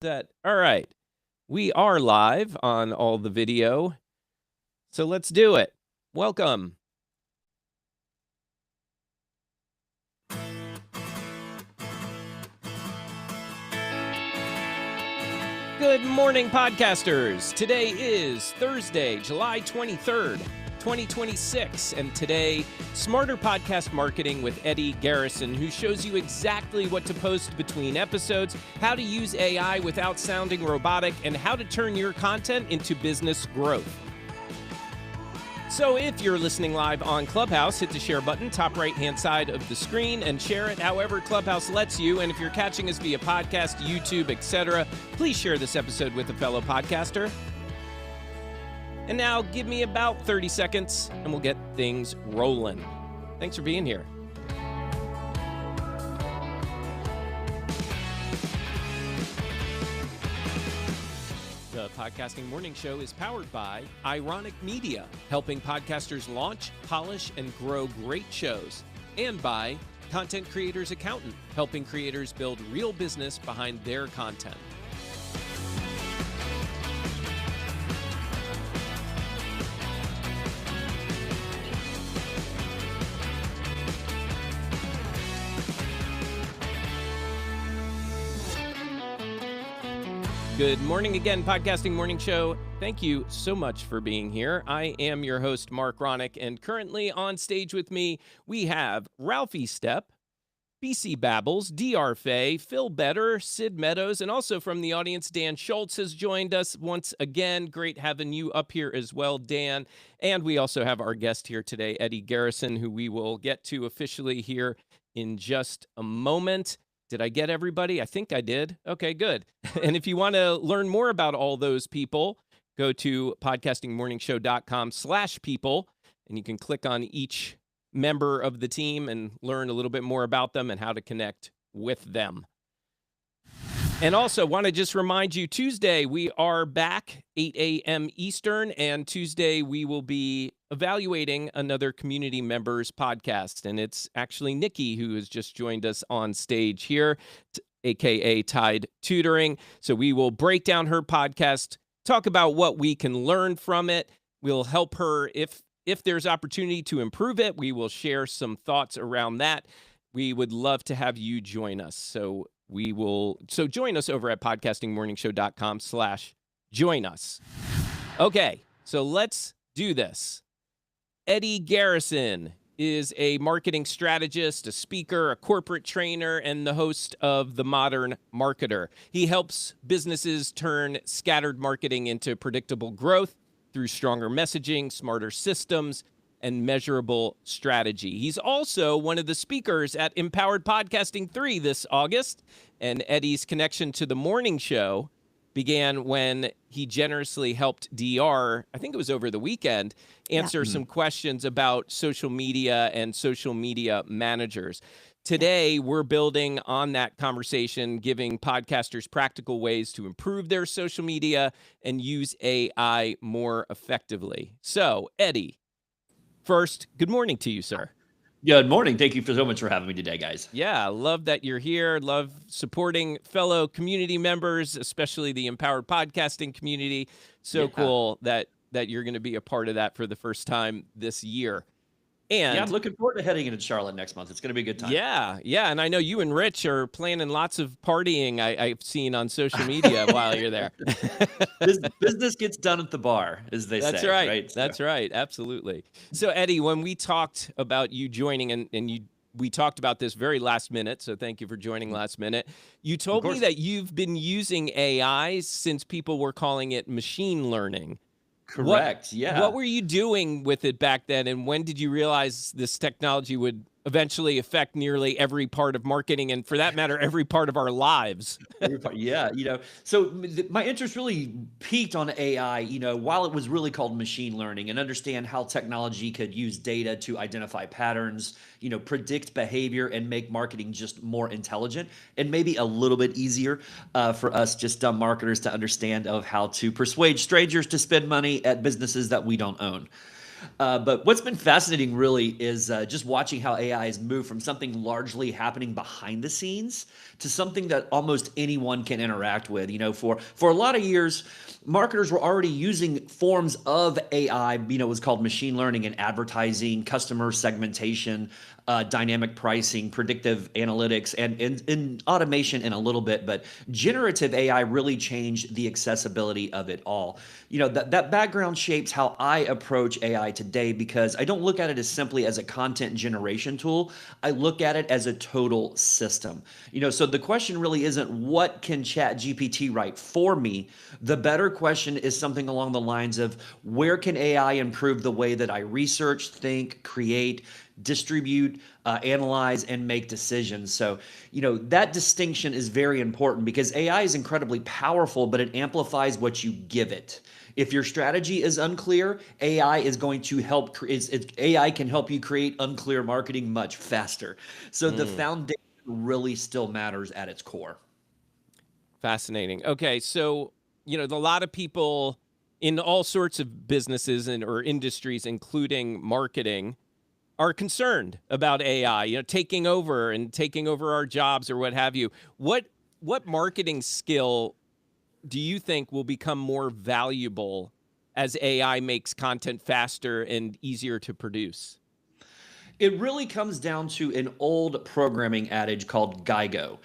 That all right. We are live on all the video. So let's do it. Welcome. Good morning, podcasters. Today is Thursday, July 23rd, 2026. And today, Smarter Podcast Marketing with Eddie Garrison, who shows you exactly what to post between episodes, how to use AI without sounding robotic, and how to turn your content into business growth. So if you're listening live on Clubhouse, hit the share button, top right-hand side of the screen, and share it however Clubhouse lets you. And if you're catching us via podcast, YouTube, etc., please share this episode with a fellow podcaster. And now give me about 30 seconds, and we'll get things rolling. Thanks for being here. The Podcasting Morning Show is powered by Ironic Media, helping podcasters launch, polish, and grow great shows. And by Content Creators Accountant, helping creators build real business behind their content. Good morning again, Podcasting Morning Show. Thank you so much for being here. I am your host, Mark Ronick, and currently on stage with me, we have Ralphie Stepp, BC Babbles, DR Fay, Phil Better, Sid Meadows, and also from the audience, Dan Schultz has joined us once again. Great having you up here as well, Dan. And we also have our guest here today, Eddie Garrison, who we will get to officially here in just a moment. Did I get everybody? I think I did. Okay, good. And if you want to learn more about all those people, go to podcastingmorningshow.com/people, and you can click on each member of the team and learn a little bit more about them and how to connect with them. And also want to just remind you, Tuesday, we are back 8 a.m. Eastern, and Tuesday we will be evaluating another community member's podcast. And it's actually Nikki who has just joined us on stage here, aka Tide Tutoring. So we will break down her podcast, talk about what we can learn from it. We'll help her if there's opportunity to improve it. We will share some thoughts around that. We would love to have you join us. So join us over at podcastingmorningshow.com/join us. Okay, so let's do this. Eddie Garrison is a marketing strategist, a speaker, a corporate trainer, and the host of The Modern Marketer. He helps businesses turn scattered marketing into predictable growth through stronger messaging, smarter systems, and measurable strategy. He's also one of the speakers at Empowered Podcasting 3 this August, and Eddie's connection to the morning show began when he generously helped DR, I think it was over the weekend, answer some questions about social media and social media managers. Today, we're building on that conversation, giving podcasters practical ways to improve their social media and use AI more effectively. So, Eddie, first, good morning to you, sir. Good morning. Thank you so much for having me today, guys. Yeah, love that you're here. Love supporting fellow community members, especially the Empowered Podcasting community. So cool that you're going to be a part of that for the first time this year. And I'm looking forward to heading into Charlotte next month. It's going to be a good time. Yeah. And I know you and Rich are planning lots of partying I've seen on social media while you're there. Business gets done at the bar, as they say. That's right. That's right. Absolutely. So, Eddie, when we talked about you joining, and we talked about this very last minute, so thank you for joining last minute. You told me that you've been using AI since people were calling it machine learning. Correct. What were you doing with it back then, and when did you realize this technology would eventually affect nearly every part of marketing, and for that matter, every part of our lives? So my interest really peaked on AI, while it was really called machine learning, and understand how technology could use data to identify patterns, predict behavior, and make marketing just more intelligent and maybe a little bit easier for us just dumb marketers to understand of how to persuade strangers to spend money at businesses that we don't own. But what's been fascinating really is just watching how AI has moved from something largely happening behind the scenes to something that almost anyone can interact with. For a lot of years, marketers were already using forms of AI. It was called machine learning in advertising, customer segmentation, dynamic pricing, predictive analytics, and in automation in a little bit. But generative AI really changed the accessibility of it all. That background shapes how I approach AI today because I don't look at it as simply as a content generation tool. I look at it as a total system. So the question really isn't what can ChatGPT write for me? The better question is something along the lines of where can AI improve the way that I research, think, create, distribute, analyze, and make decisions. So, that distinction is very important because AI is incredibly powerful, but it amplifies what you give it. If your strategy is unclear, AI is going to help. AI can help you create unclear marketing much faster. So the foundation really still matters at its core. Fascinating. Okay, so a lot of people in all sorts of businesses or industries, including marketing, are concerned about AI, taking over our jobs or what have you. What marketing skill do you think will become more valuable as AI makes content faster and easier to produce? It really comes down to an old programming adage called GIGO.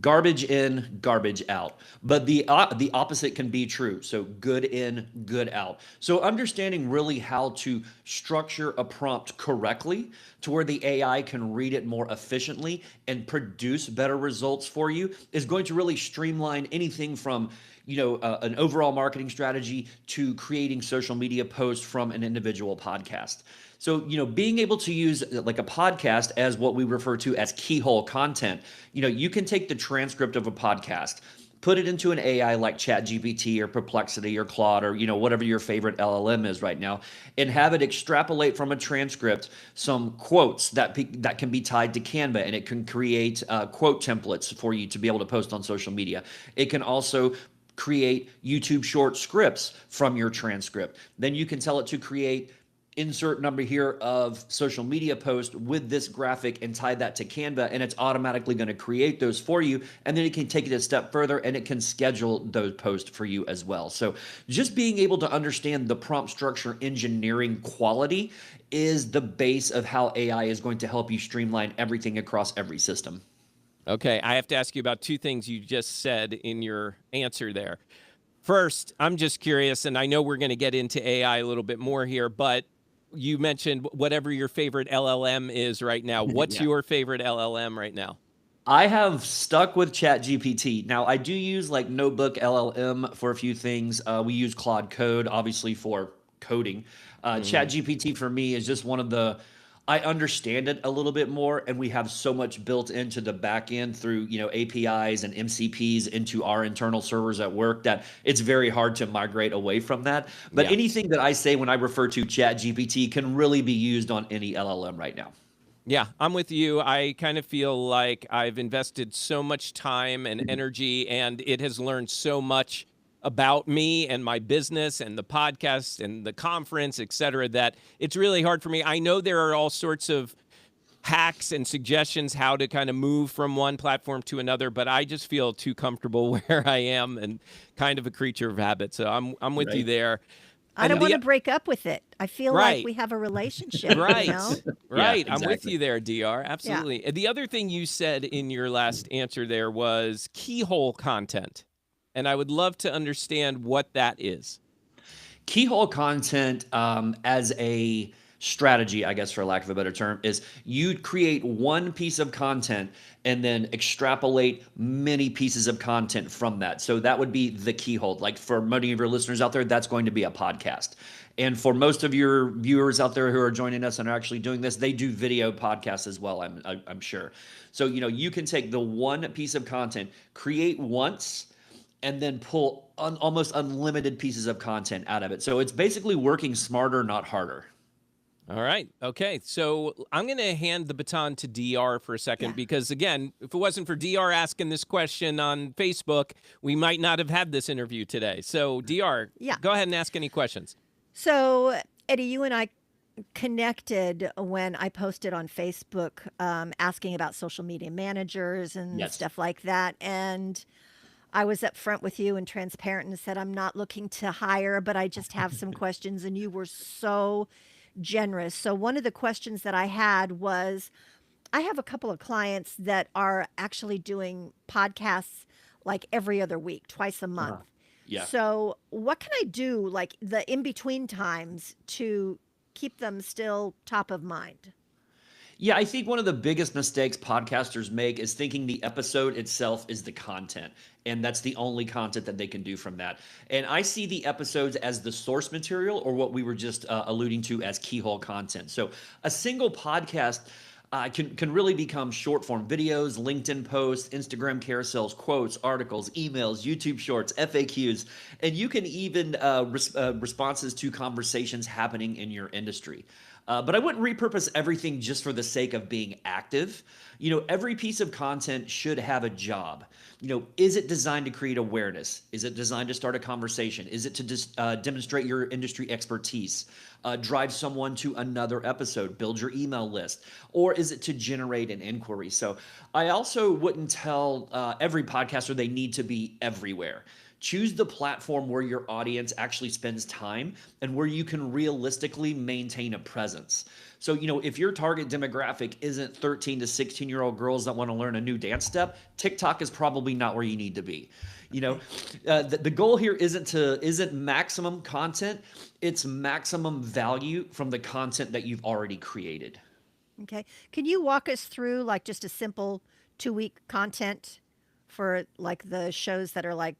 Garbage in, garbage out. But the opposite can be true. So good in, good out. So understanding really how to structure a prompt correctly to where the AI can read it more efficiently and produce better results for you is going to really streamline anything from an overall marketing strategy to creating social media posts from an individual podcast. So, being able to use like a podcast as what we refer to as keyhole content, you can take the transcript of a podcast, put it into an AI like ChatGPT or Perplexity or Claude or, whatever your favorite LLM is right now, and have it extrapolate from a transcript some quotes that can be tied to Canva, and it can create quote templates for you to be able to post on social media. It can also create YouTube short scripts from your transcript. Then you can tell it to create insert number here of social media post with this graphic and tie that to Canva, and it's automatically going to create those for you. And then it can take it a step further and it can schedule those posts for you as well. So just being able to understand the prompt structure engineering quality is the base of how AI is going to help you streamline everything across every system. Okay, I have to ask you about two things you just said in your answer there. First, I'm just curious, and I know we're going to get into AI a little bit more here, but you mentioned whatever your favorite LLM is right now. What's Yeah. your favorite LLM right now? I have stuck with ChatGPT. Now, I do use like Notebook LLM for a few things. We use Claude Code, obviously, for coding. ChatGPT for me is just one of I understand it a little bit more, and we have so much built into the back end through APIs and MCPs into our internal servers at work that it's very hard to migrate away from that. But Yeah. anything that I say when I refer to ChatGPT can really be used on any LLM right now. Yeah, I'm with you. I kind of feel like I've invested so much time and energy, and it has learned so much about me and my business and the podcast and the conference, et cetera, that it's really hard for me. I know there are all sorts of hacks and suggestions how to kind of move from one platform to another, but I just feel too comfortable where I am and kind of a creature of habit. So I'm with you Right. there. I don't want to break up with it. I feel Right. like we have a relationship, Right. you know? Right. Yeah, I'm with exactly. you there, DR. Absolutely. And the other thing you said in your last answer there was keyhole content. And I would love to understand what that is. Keyhole content, as a strategy, I guess, for lack of a better term, is you create one piece of content and then extrapolate many pieces of content from that. So that would be the keyhole. Like for many of your listeners out there, that's going to be a podcast. And for most of your viewers out there who are joining us and are actually doing this, they do video podcasts as well, I'm sure. So, you can take the one piece of content, create once, and then pull almost unlimited pieces of content out of it. So it's basically working smarter, not harder. All right. Okay. So I'm going to hand the baton to DR for a second Yeah. because, again, if it wasn't for DR asking this question on Facebook, we might not have had this interview today. So, DR, Yeah. go ahead and ask any questions. So, Eddie, you and I connected when I posted on Facebook asking about social media managers and Yes. stuff like that. And I was upfront with you and transparent and said, I'm not looking to hire, but I just have some questions. And you were so generous. So, one of the questions that I had was I have a couple of clients that are actually doing podcasts like every other week, twice a month. Yeah. So, what can I do like the in between times to keep them still top of mind? Yeah, I think one of the biggest mistakes podcasters make is thinking the episode itself is the content, and that's the only content that they can do from that. And I see the episodes as the source material, or what we were just alluding to as keyhole content. So a single podcast can really become short form videos, LinkedIn posts, Instagram carousels, quotes, articles, emails, YouTube shorts, FAQs, and you can even responses to conversations happening in your industry. But I wouldn't repurpose everything just for the sake of being active. Every piece of content should have a job. Is it designed to create awareness? Is it designed to start a conversation? Is it to demonstrate your industry expertise? Drive someone to another episode, build your email list? Or is it to generate an inquiry? So I also wouldn't tell every podcaster they need to be everywhere. Choose the platform where your audience actually spends time and where you can realistically maintain a presence. So, if your target demographic isn't 13 to 16-year-old girls that want to learn a new dance step, TikTok is probably not where you need to be. The goal here isn't maximum content, it's maximum value from the content that you've already created. Okay. Can you walk us through like just a simple 2-week content for like the shows that are like,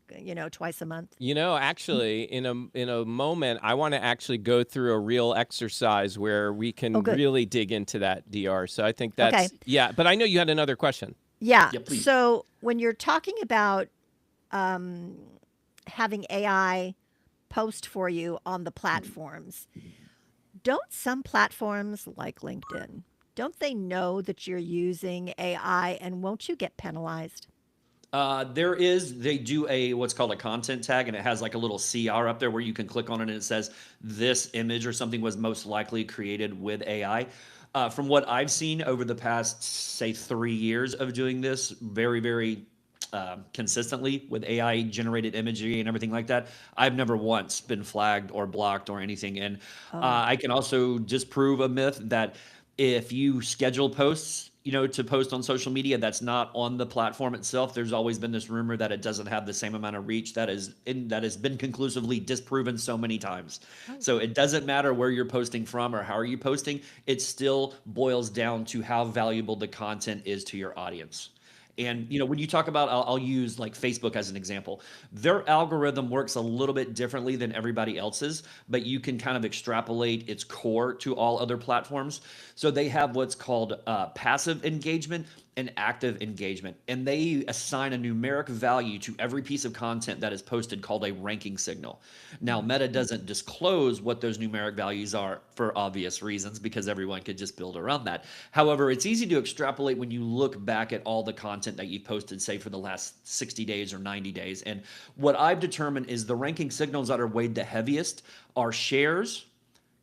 twice a month? Actually, in a moment, I want to actually go through a real exercise where we can good. really dig into that, DR. So I think Okay. that's yeah. But I know you had another question. Yeah. Yeah, please. So when you're talking about having AI post for you on the platforms, don't some platforms like LinkedIn, don't they know that you're using AI and won't you get penalized? They do what's called a content tag, and it has like a little CR up there where you can click on it and it says this image or something was most likely created with AI. From what I've seen over the past, say, 3 years of doing this very, very consistently with AI generated imagery and everything like that, I've never once been flagged or blocked or anything. And I can also disprove a myth that if you schedule posts, to post on social media that's not on the platform itself, there's always been this rumor that it doesn't have the same amount of reach that has been conclusively disproven so many times. So it doesn't matter where you're posting from or how are you posting, it still boils down to how valuable the content is to your audience. And when you talk about, I'll use like Facebook as an example. Their algorithm works a little bit differently than everybody else's, but you can kind of extrapolate its core to all other platforms. So they have what's called passive engagement and active engagement, and they assign a numeric value to every piece of content that is posted called a ranking signal. Now, Meta doesn't disclose what those numeric values are for obvious reasons, because everyone could just build around that. However, it's easy to extrapolate when you look back at all the content that you've posted, say, for the last 60 days or 90 days. And what I've determined is the ranking signals that are weighed the heaviest are shares,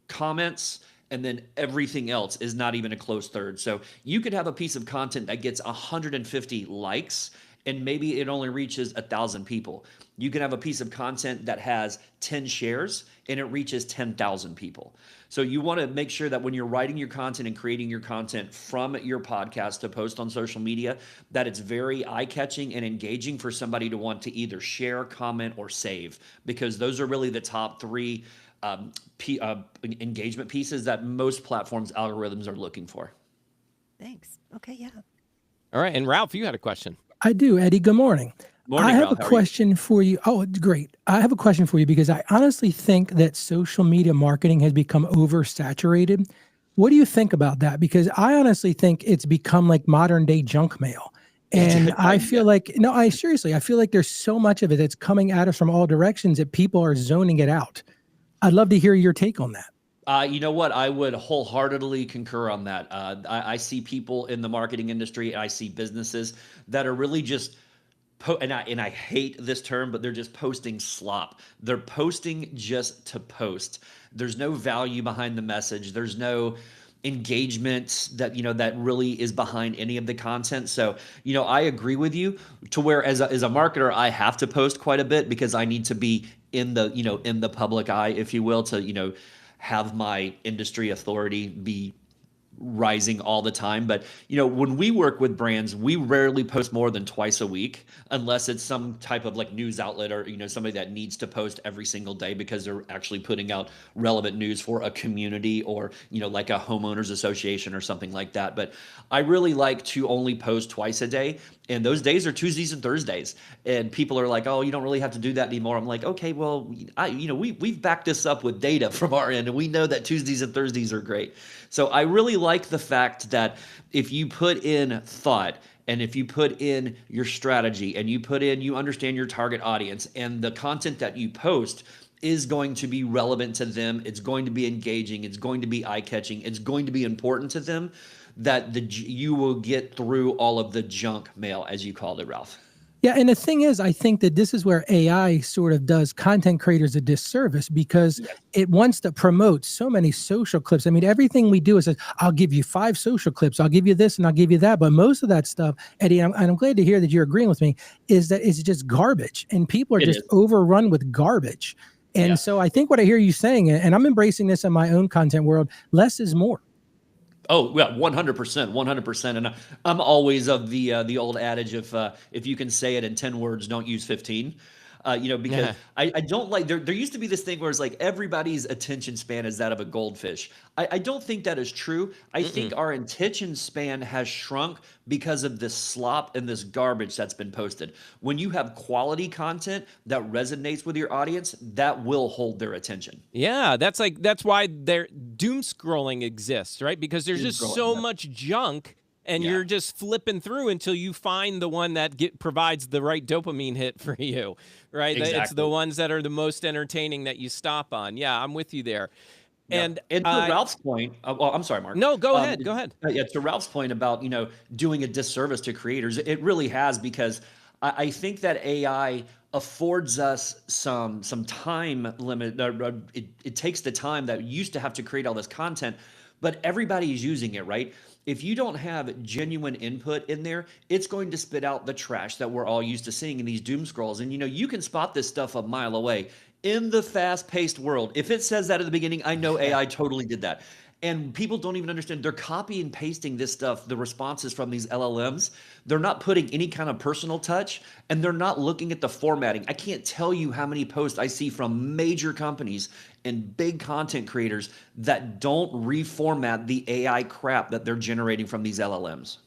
comments, and then everything else is not even a close third. So you could have a piece of content that gets 150 likes and maybe it only reaches 1,000 people. You can have a piece of content that has 10 shares and it reaches 10,000 people. So you want to make sure that when you're writing your content and creating your content from your podcast to post on social media, that it's very eye-catching and engaging for somebody to want to either share, comment, or save, because those are really the top three engagement pieces that most platforms' algorithms are looking for. Thanks. Okay, yeah. All right. And Ralph, you had a question. I do, Eddie. Good morning. Morning, I have Ralph. a question for you. Oh, great. I have a question for you because I honestly think that social media marketing has become oversaturated. What do you think about that? Because I honestly think it's become like modern day junk mail. And I feel like, I feel like there's so much of it that's coming at us from all directions that people are zoning it out. I'd love to hear your take on that. You know what? I would wholeheartedly concur on that. I see people in the marketing industry, I see businesses that are really just and I hate this term, but they're just posting slop. They're posting just to post. There's no value behind the message. There's no engagement that that really is behind any of the content. So I agree with you to where as a marketer I have to post quite a bit because I need to be in the in the public eye, if you will, to have my industry authority be rising all the time. But when we work with brands, we rarely post more than twice a week unless it's some type of like news outlet or somebody that needs to post every single day because they're actually putting out relevant news for a community or like a homeowners association or something like that. But I really like to only post twice a day, and those days are Tuesdays and Thursdays. And people are like, oh, you don't really have to do that anymore. I'm like, okay, well, we've backed this up with data from our end, and we know that Tuesdays and Thursdays are great. So I really like the fact that if you put in thought and if you put in your strategy and you understand your target audience, and the content that you post is going to be relevant to them, it's going to be engaging, it's going to be eye-catching, it's going to be important to them, that you will get through all of the junk mail, as you called it, Ralph. Yeah, and the thing is, I think that this is where AI sort of does content creators a disservice because it wants to promote so many social clips. I mean, everything we do is, I'll give you 5 social clips, I'll give you this and I'll give you that. But most of that stuff, Eddie, and I'm glad to hear that you're agreeing with me, is that it's just garbage. And people are just overrun with garbage. And so I think what I hear you saying, and I'm embracing this in my own content world, less is more. Oh, yeah, 100%, 100%. And I'm always of the old adage of if you can say it in 10 words, don't use 15. Because I don't like, there used to be this thing where it's like everybody's attention span is that of a goldfish. I don't think that is true. I think our attention span has shrunk because of this slop and this garbage that's been posted. When you have quality content that resonates with your audience, that will hold their attention. Yeah, that's why doom scrolling exists, right? Because there's just so much junk. And you're just flipping through until you find the one that provides the right dopamine hit for you, right? Exactly. It's the ones that are the most entertaining that you stop on. Yeah, I'm with you there. And to Ralph's point, well, I'm sorry, Mark. No, go ahead. Go ahead. Yeah, to Ralph's point about doing a disservice to creators, it really has, because I think that AI affords us some time limit. It takes the time that you used to have to create all this content, but everybody's using it, right? If you don't have genuine input in there, it's going to spit out the trash that we're all used to seeing in these doom scrolls. And you can spot this stuff a mile away in the fast-paced world. If it says that at the beginning, I know AI totally did that. And people don't even understand. They're copy and pasting this stuff, the responses from these LLMs. They're not putting any kind of personal touch, and they're not looking at the formatting. I can't tell you how many posts I see from major companies and big content creators that don't reformat the AI crap that they're generating from these LLMs.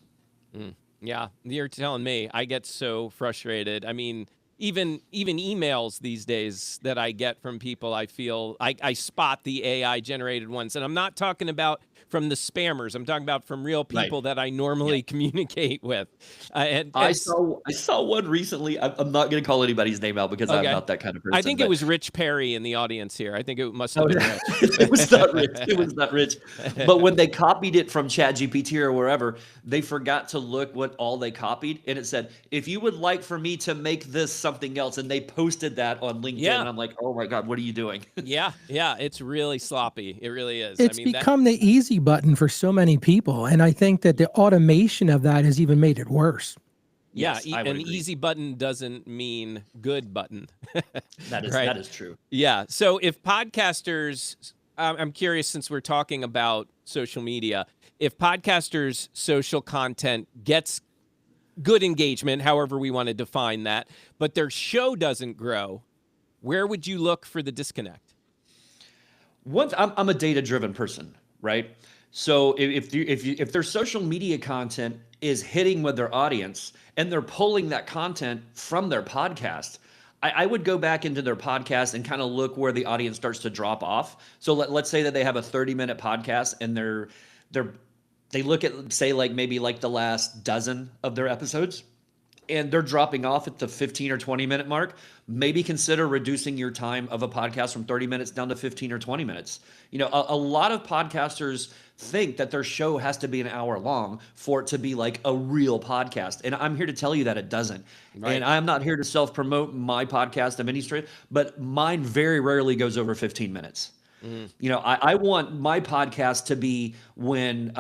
Yeah, you're telling me. I get so frustrated. I mean, even emails these days that I get from people, I feel I spot the AI generated ones. And I'm not talking about from the spammers. I'm talking about from real people that I normally communicate with. I saw one recently. I'm not going to call anybody's name out because I'm not that kind of person. I think it was Rich Perry in the audience here. I think it must have been Rich. It was not Rich. It was not Rich. But when they copied it from ChatGPT or wherever, they forgot to look what all they copied. And it said, if you would like for me to make this something else, and they posted that on LinkedIn. And I'm like, oh my God, what are you doing? Yeah, it's really sloppy. It really is. It's become the easy button for so many people. And I think that the automation of that has even made it worse. Yeah, an easy button doesn't mean good button. That is right? That is true. Yeah. So if podcasters, I'm curious, since we're talking about social media, if podcasters' social content gets good engagement, however we want to define that, but their show doesn't grow, where would you look for the disconnect? I'm a data-driven person, right? So if their social media content is hitting with their audience and they're pulling that content from their podcast, I would go back into their podcast and kind of look where the audience starts to drop off. So let's say that they have a 30-minute podcast and they look at, say, like maybe like the last dozen of their episodes. and they're dropping off at the 15 or 20-minute mark, maybe consider reducing your time of a podcast from 30 minutes down to 15 or 20 minutes. A lot of podcasters think that their show has to be an hour long for it to be like a real podcast. And I'm here to tell you that it doesn't. Right. And I'm not here to self-promote my podcast of any straight, but mine very rarely goes over 15 minutes. I want my podcast to be when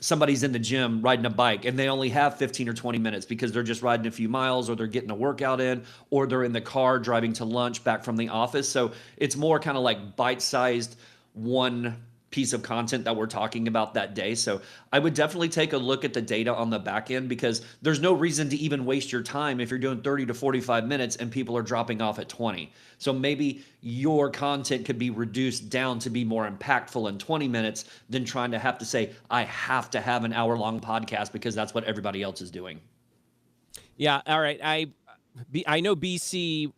somebody's in the gym riding a bike and they only have 15 or 20 minutes because they're just riding a few miles, or they're getting a workout in, or they're in the car driving to lunch back from the office. So it's more kind of like bite-sized, one piece of content that we're talking about that day. So I would definitely take a look at the data on the back end, because there's no reason to even waste your time if you're doing 30 to 45 minutes and people are dropping off at 20. So maybe your content could be reduced down to be more impactful in 20 minutes than trying to have to say, I have to have an hour-long podcast because that's what everybody else is doing. Yeah. All right. I know BC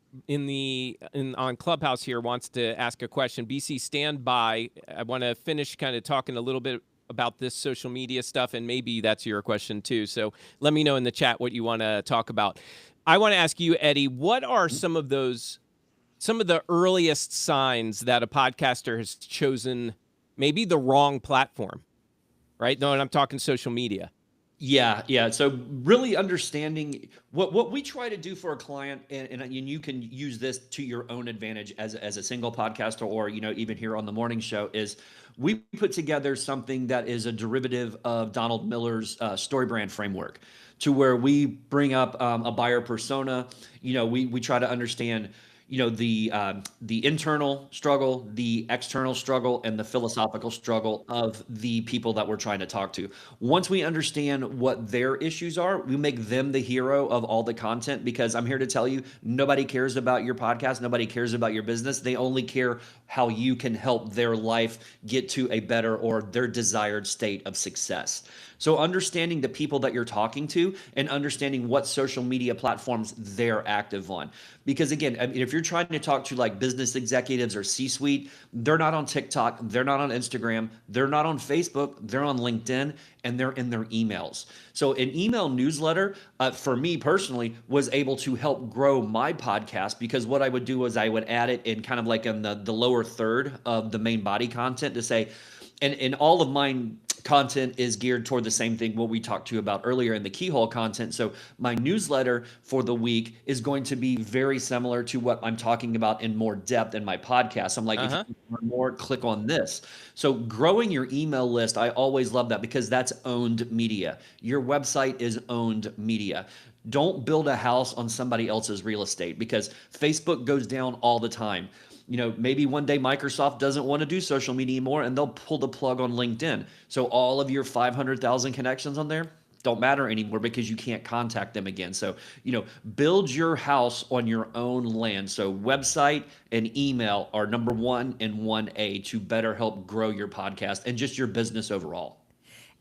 on Clubhouse here wants to ask a question. BC, stand by. I want to finish kind of talking a little bit about this social media stuff, and maybe that's your question too. So let me know in the chat what you want to talk about. I want to ask you, Eddie, what are some of the earliest signs that a podcaster has chosen maybe the wrong platform, right? No, and I'm talking social media. Yeah. So really understanding what we try to do for a client, and you can use this to your own advantage as a single podcaster, or even here on the morning show, is we put together something that is a derivative of Donald Miller's story brand framework, to where we bring up a buyer persona. We try to understand the internal struggle, the external struggle, and the philosophical struggle of the people that we're trying to talk to. Once we understand what their issues are, we make them the hero of all the content, because I'm here to tell you, nobody cares about your podcast. Nobody cares about your business. They only care how you can help their life get to a better or their desired state of success. So understanding the people that you're talking to and understanding what social media platforms they're active on. Because again, I mean, if you're trying to talk to like business executives or C-suite, they're not on TikTok, they're not on Instagram, they're not on Facebook, they're on LinkedIn, and they're in their emails. So an email newsletter, for me personally, was able to help grow my podcast, because what I would do was I would add it in kind of like in the lower third of the main body content to say, and all of mine content is geared toward the same thing, what we talked to about earlier in the keyhole content. So my newsletter for the week is going to be very similar to what I'm talking about in more depth in my podcast. I'm like, if you want more, click on this. So growing your email list, I always love that, because that's owned media. Your website is owned media. Don't build a house on somebody else's real estate, because Facebook goes down all the time. Maybe one day Microsoft doesn't want to do social media anymore, and they'll pull the plug on LinkedIn. So all of your 500,000 connections on there don't matter anymore, because you can't contact them again. So, build your house on your own land. So website and email are number 1 and 1A to better help grow your podcast and just your business overall.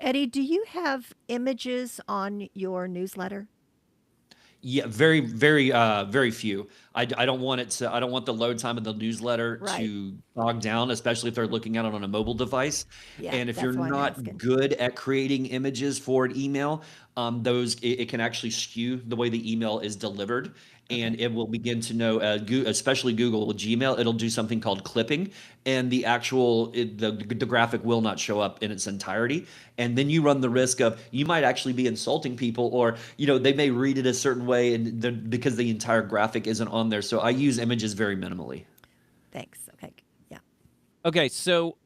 Eddie, do you have images on your newsletter? Yeah, very, very, very few. I don't want I don't want the load time of the newsletter to bog down, especially if they're looking at it on a mobile device. Yeah, And if you're that's why I'm not asking. good at creating images for an email, it can actually skew the way the email is delivered. And it will begin to know, especially Google with Gmail, it'll do something called clipping, and the graphic will not show up in its entirety. And then you run the risk of, you might actually be insulting people, or they may read it a certain way, and because the entire graphic isn't on there. So I use images very minimally. Thanks. Okay. Yeah. Okay, so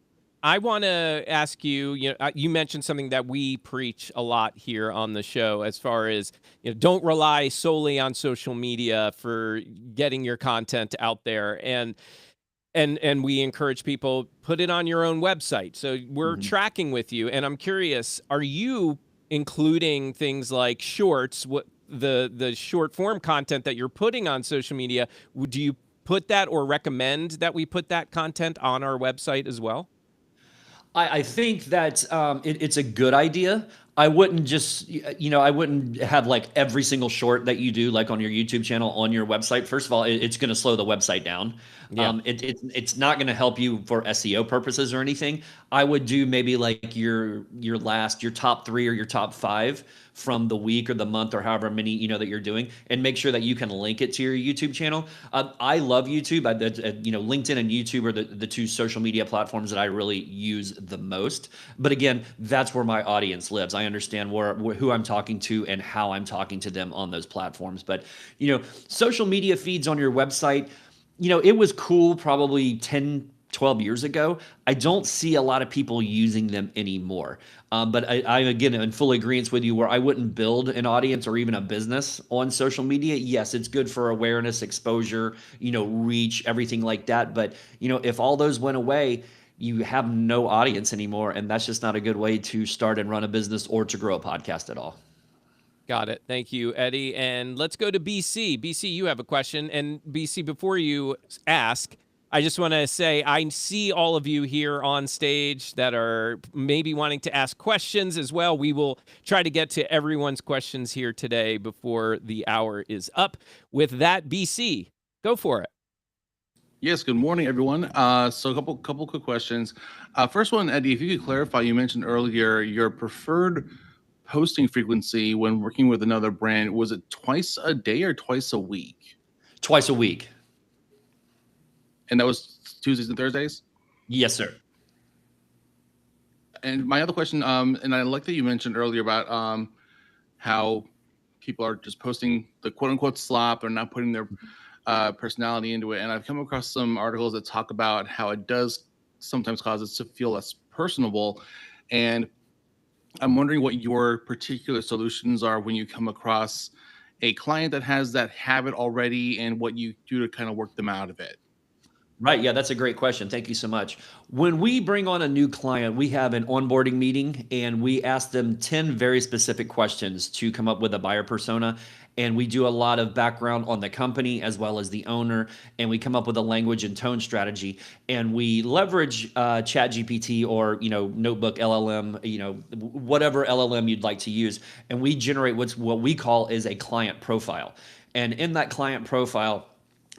I want to ask you, you mentioned something that we preach a lot here on the show, as far as, don't rely solely on social media for getting your content out there. And we encourage people, put it on your own website. So we're tracking with you. And I'm curious, are you including things like shorts, the short form content that you're putting on social media? Do you put that, or recommend that we put that content on our website as well? I think that it's a good idea. I wouldn't just, I wouldn't have like every single short that you do, like on your YouTube channel, on your website. First of all, it's going to slow the website down. Yeah. It's not going to help you for SEO purposes or anything. I would do maybe like your top 3 or your top 5 from the week or the month or however many that you're doing, and make sure that you can link it to your YouTube channel. I love YouTube. LinkedIn and YouTube are the 2 social media platforms that I really use the most. But again, that's where my audience lives. I understand who I'm talking to and how I'm talking to them on those platforms. But social media feeds on your website, it was cool probably 10, 12 years ago. I don't see a lot of people using them anymore. But I again, in full agreement with you, where I wouldn't build an audience or even a business on social media. Yes, it's good for awareness, exposure, reach, everything like that. But, if all those went away, you have no audience anymore. And that's just not a good way to start and run a business or to grow a podcast at all. Got it. Thank you, Eddie. And let's go to BC. BC, you have a question. And BC, before you ask, I just want to say I see all of you here on stage that are maybe wanting to ask questions as well. We will try to get to everyone's questions here today before the hour is up. With that, BC, go for it. Yes, good morning, everyone. So a couple quick questions. First one, Eddie, if you could clarify, you mentioned earlier your preferred posting frequency when working with another brand. Was it twice a day or twice a week? Twice a week. And that was Tuesdays and Thursdays? Yes, sir. And my other question, and I like that you mentioned earlier about how people are just posting the quote unquote slop or not putting their personality into it. And I've come across some articles that talk about how it does sometimes cause us to feel less personable. And I'm wondering what your particular solutions are when you come across a client that has that habit already, and what you do to kind of work them out of it. Right. Yeah, that's a great question. Thank you so much. When we bring on a new client, we have an onboarding meeting and we ask them 10 very specific questions to come up with a buyer persona. And we do a lot of background on the company as well as the owner. And we come up with a language and tone strategy. And we leverage ChatGPT or, Notebook LLM, whatever LLM you'd like to use. And we generate what we call is a client profile. And in that client profile,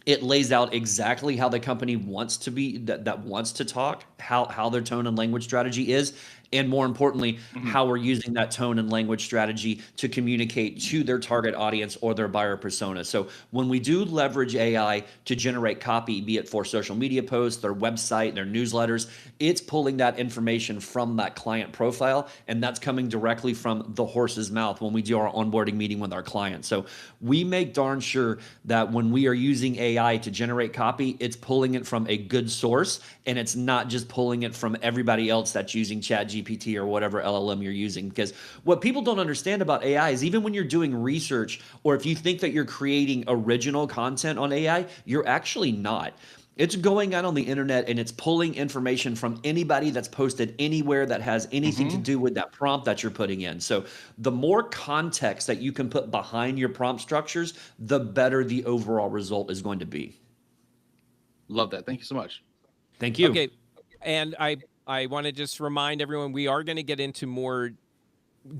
it lays out exactly how the company wants to be, that wants to talk, how their tone and language strategy is, and more importantly, how we're using that tone and language strategy to communicate to their target audience or their buyer persona. So when we do leverage AI to generate copy, be it for social media posts, their website, their newsletters, it's pulling that information from that client profile, and that's coming directly from the horse's mouth when we do our onboarding meeting with our clients. So we make darn sure that when we are using AI to generate copy, it's pulling it from a good source, and it's not just pulling it from everybody else that's using ChatGPT or whatever LLM you're using. Because what people don't understand about AI is even when you're doing research, or if you think that you're creating original content on AI, you're actually not. It's going out on the internet and it's pulling information from anybody that's posted anywhere that has anything to do with that prompt that you're putting in. So the more context that you can put behind your prompt structures, the better the overall result is going to be. Love that. Thank you so much. Thank you. Okay. And I want to just remind everyone, we are going to get into more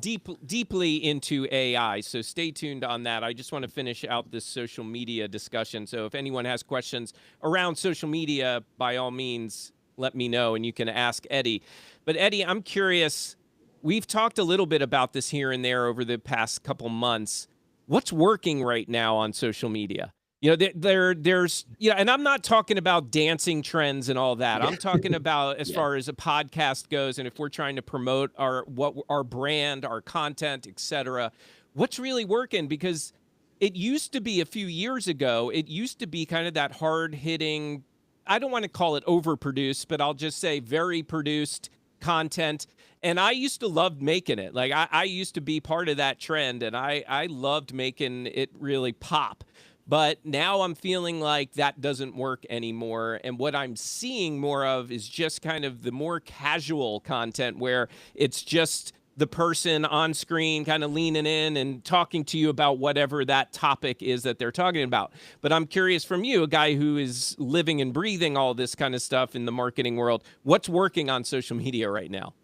deeply into AI, so stay tuned on that. I just want to finish out this social media discussion. So if anyone has questions around social media, by all means, let me know and you can ask Eddie. But Eddie, I'm curious, we've talked a little bit about this here and there over the past couple months. What's working right now on social media? There's, and I'm not talking about dancing trends and all that. I'm talking about as far as a podcast goes, and if we're trying to promote our brand, our content, etc. What's really working? Because it used to be a few years ago, it used to be kind of that hard-hitting, I don't want to call it overproduced, but I'll just say very produced content. And I used to love making it. Like I used to be part of that trend, and I loved making it really pop. But now I'm feeling like that doesn't work anymore. And what I'm seeing more of is just kind of the more casual content where it's just the person on screen kind of leaning in and talking to you about whatever that topic is that they're talking about. But I'm curious from you, a guy who is living and breathing all this kind of stuff in the marketing world, what's working on social media right now?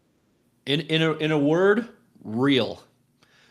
In a word, real.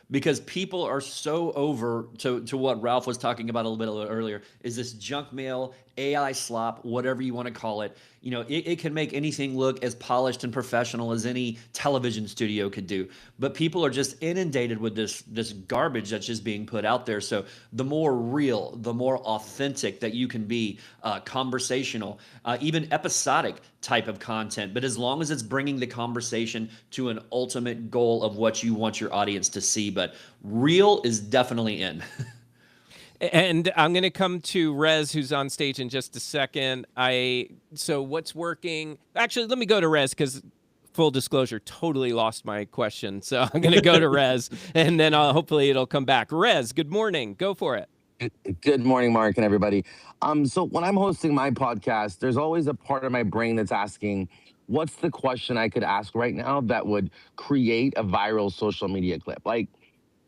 Because people are so over to what Ralph was talking about a little bit earlier, is this junk mail, AI slop, whatever you want to call it. It can make anything look as polished and professional as any television studio could do. But people are just inundated with this garbage that's just being put out there. So the more real, the more authentic that you can be, conversational, even episodic type of content. But as long as it's bringing the conversation to an ultimate goal of what you want your audience to see. But real is definitely in. And I'm going to come to Rez, who's on stage in just a second. So what's working? Actually, let me go to Rez because, full disclosure, totally lost my question. So I'm going to go to Rez, and then hopefully it'll come back. Rez, good morning. Go for it. Good morning, Mark and everybody. So when I'm hosting my podcast, there's always a part of my brain that's asking, what's the question I could ask right now that would create a viral social media clip? Like,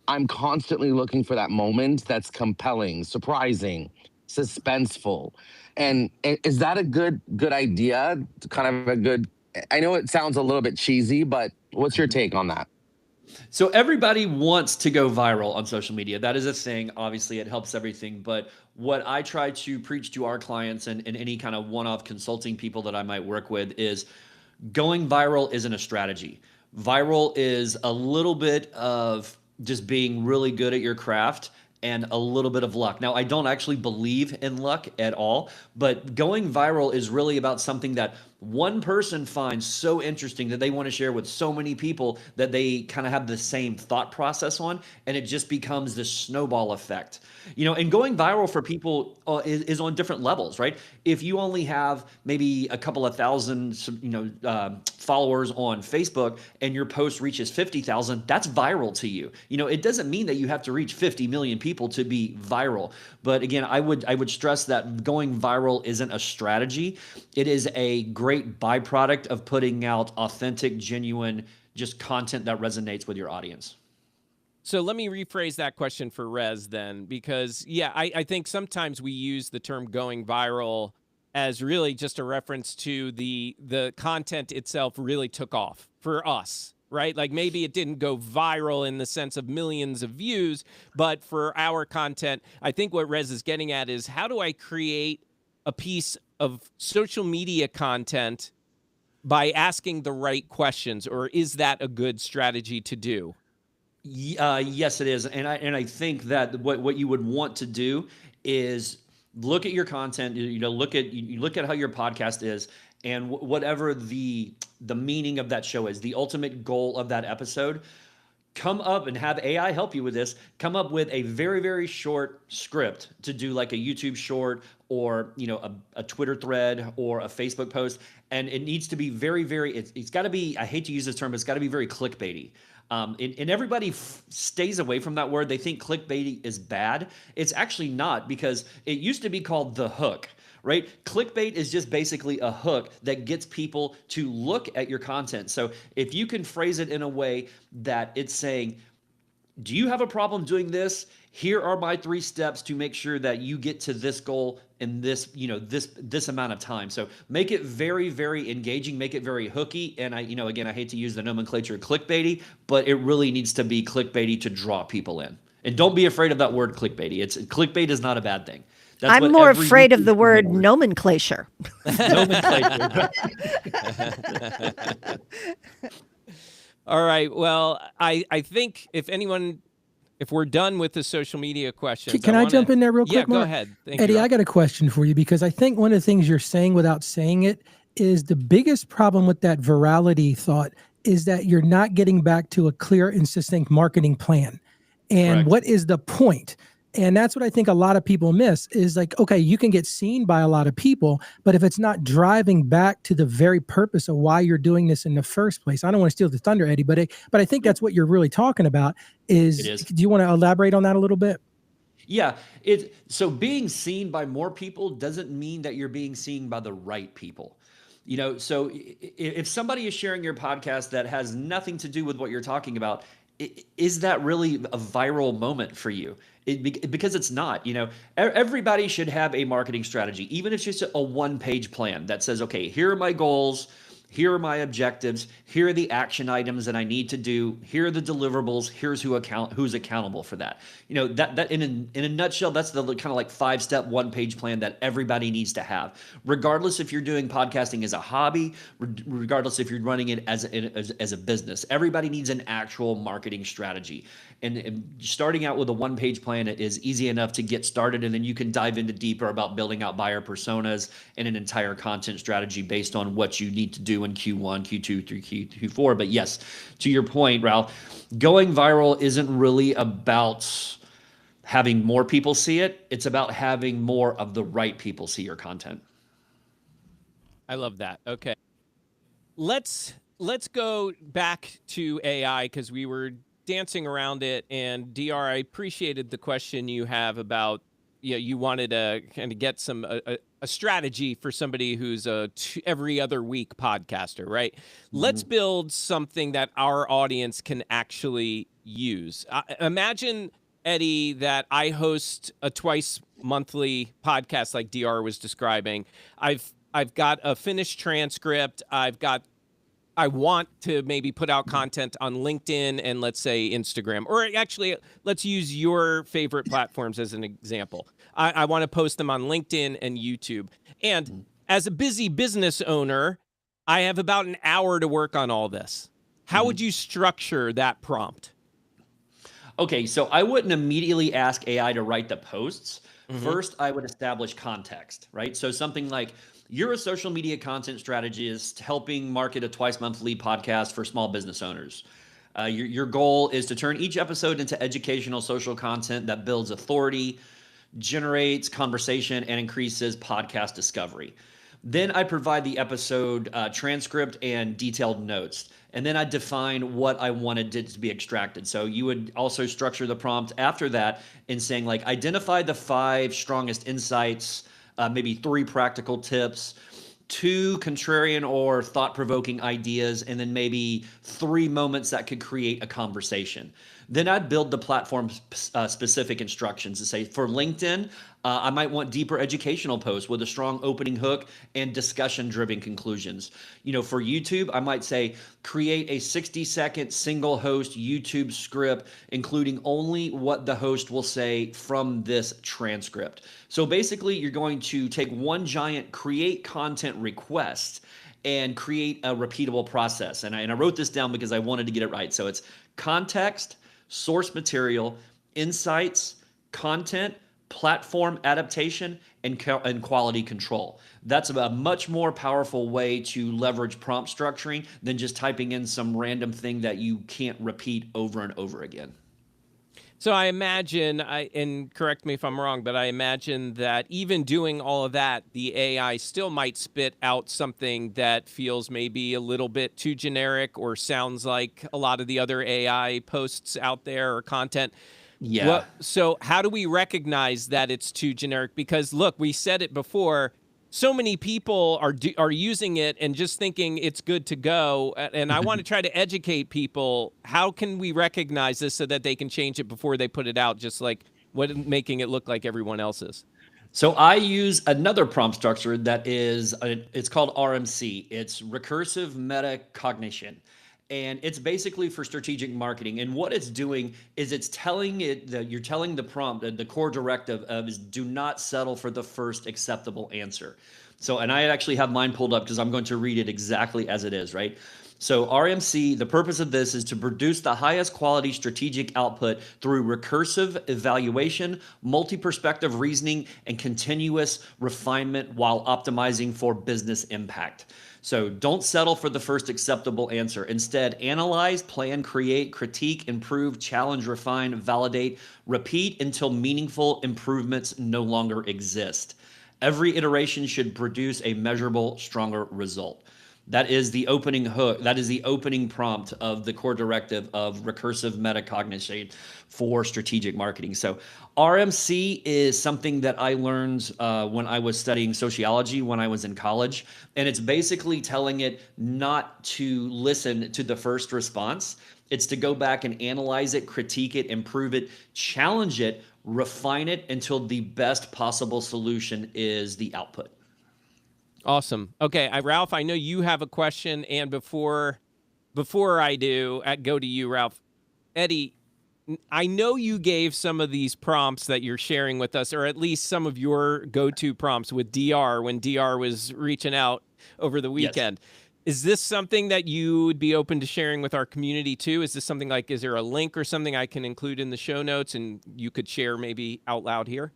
I'm constantly looking for that moment that's compelling, surprising, suspenseful. And is that a good idea? Kind of a good, I know it sounds a little bit cheesy, but what's your take on that? So everybody wants to go viral on social media. That is a thing. Obviously, it helps everything. But what I try to preach to our clients and any kind of one-off consulting people that I might work with is going viral isn't a strategy. Viral is a little bit of just being really good at your craft and a little bit of luck. Now, I don't actually believe in luck at all, but going viral is really about something that one person finds so interesting that they want to share with so many people that they kind of have the same thought process on, and it just becomes this snowball effect. And going viral for people is on different levels, right? If you only have maybe a couple of thousand, followers on Facebook and your post reaches 50,000, that's viral to you. It doesn't mean that you have to reach 50 million people to be viral. But again, I would stress that going viral isn't a strategy. It is a great byproduct of putting out authentic, genuine, just content that resonates with your audience. So let me rephrase that question for Rez then, because I think sometimes we use the term going viral as really just a reference to the content itself really took off for us, right? Like maybe it didn't go viral in the sense of millions of views, but for our content, I think what Rez is getting at is, how do I create a piece of social media content by asking the right questions, or is that a good strategy to do? Yes, it is, and I think that what you would want to do is look at your content. Look at how your podcast is, and whatever the meaning of that show is, the ultimate goal of that episode. Come up and have AI help you with this. Come up with a very, very short script to do like a YouTube short or a Twitter thread or a Facebook post, and it needs to be very, very. It's got to be. I hate to use this term. It's got to be very clickbaity. And everybody stays away from that word. They think clickbait is bad. It's actually not, because it used to be called the hook, right? Clickbait is just basically a hook that gets people to look at your content. So if you can phrase it in a way that it's saying, do you have a problem doing this? Here are my 3 steps to make sure that you get to this goal in this, this amount of time. So make it very, very engaging, make it very hooky. And again, I hate to use the nomenclature clickbaity, but it really needs to be clickbaity to draw people in. And don't be afraid of that word clickbaity. Clickbait is not a bad thing. I'm more afraid of the word nomenclature. Nomenclature. All right. Well, I think if we're done with the social media questions, can I jump in there real quick? Yeah, go Mark? ahead. Thank Eddie, you. I got a question for you, because I think one of the things you're saying without saying it is the biggest problem with that virality thought is that you're not getting back to a clear and succinct marketing plan. And Correct. What is the point? And that's what I think a lot of people miss is like, okay, you can get seen by a lot of people, but if it's not driving back to the very purpose of why you're doing this in the first place, I don't want to steal the thunder, Eddie, but I think that's what you're really talking about is. Do you want to elaborate on that a little bit? Yeah, so being seen by more people doesn't mean that you're being seen by the right people. So if somebody is sharing your podcast that has nothing to do with what you're talking about, is that really a viral moment for you? Because it's not. Everybody should have a marketing strategy, even if it's just a one-page plan that says, okay, here are my goals. here are my objectives, here are the action items that I need to do, here are the deliverables, here's who's accountable for that. That in a nutshell, that's the kind of like 5-step, 1-page plan that everybody needs to have, regardless if you're doing podcasting as a hobby, regardless if you're running it as a business. Everybody needs an actual marketing strategy. And starting out with a 1-page plan is easy enough to get started, and then you can dive into deeper about building out buyer personas and an entire content strategy based on what you need to do in Q1, Q2, through Q4. But yes, to your point, Ralph, going viral isn't really about having more people see it. It's about having more of the right people see your content. I love that. Okay. Let's go back to AI, because we were dancing around it. And DR, I appreciated the question you have about, you wanted to kind of get some a strategy for somebody who's a every other week podcaster, right? Mm-hmm. Let's build something that our audience can actually use. Imagine, Eddie, that I host a twice monthly podcast like DR was describing. I've got a finished transcript. I want to maybe put out content on LinkedIn and, let's say, Instagram, or actually let's use your favorite platforms as an example. I want to post them on LinkedIn and YouTube. And as a busy business owner, I have about an hour to work on all this. How would you structure that prompt? Okay, so I wouldn't immediately ask AI to write the posts. First, I would establish context, right? So something like, you're a social media content strategist helping market a twice monthly podcast for small business owners. Your goal is to turn each episode into educational social content that builds authority, generates conversation, and increases podcast discovery. Then I provide the episode transcript and detailed notes. And then I define what I wanted it to be extracted. So you would also structure the prompt after that in saying, like, identify the 5 strongest insights, maybe 3 practical tips, 2 contrarian or thought-provoking ideas, and then maybe 3 moments that could create a conversation. Then I'd build the platform specific instructions to say, for LinkedIn, I might want deeper educational posts with a strong opening hook and discussion-driven conclusions. For YouTube, I might say, create a 60-second single host YouTube script, including only what the host will say from this transcript. So basically, you're going to take one giant create content request and create a repeatable process. And I wrote this down because I wanted to get it right. So it's context, source material, insights, content, platform adaptation, and quality control. That's a much more powerful way to leverage prompt structuring than just typing in some random thing that you can't repeat over and over again. So I imagine, and correct me if I'm wrong, but I imagine that even doing all of that, the AI still might spit out something that feels maybe a little bit too generic or sounds like a lot of the other AI posts out there or content. Yeah. So how do we recognize that it's too generic? Because look, we said it before, so many people are using it and just thinking it's good to go. And I want to try to educate people. How can we recognize this so that they can change it before they put it out, just like making it look like everyone else's? So I use another prompt structure that is, it's called RMC. It's recursive metacognition. And it's basically for strategic marketing. And what it's doing is it's telling it that you're telling the prompt, the core directive is do not settle for the first acceptable answer. So, and I actually have mine pulled up because I'm going to read it exactly as it is, right? So RMC, the purpose of this is to produce the highest quality strategic output through recursive evaluation, multi-perspective reasoning, and continuous refinement while optimizing for business impact. So don't settle for the first acceptable answer. Instead, analyze, plan, create, critique, improve, challenge, refine, validate, repeat until meaningful improvements no longer exist. Every iteration should produce a measurable, stronger result. That is the opening hook. That is the opening prompt of the core directive of recursive metacognition for strategic marketing. So RMC is something that I learned when I was studying sociology when I was in college. And it's basically telling it not to listen to the first response. It's to go back and analyze it, critique it, improve it, challenge it, refine it until the best possible solution is the output. Awesome. Okay, Ralph, I know you have a question, and before I do, go to you, Ralph. Eddie, I know you gave some of these prompts that you're sharing with us, or at least some of your go-to prompts with DR when DR was reaching out over the weekend. Yes. Is this something that you would be open to sharing with our community too? Is this something like, is there a link or something I can include in the show notes and you could share maybe out loud here?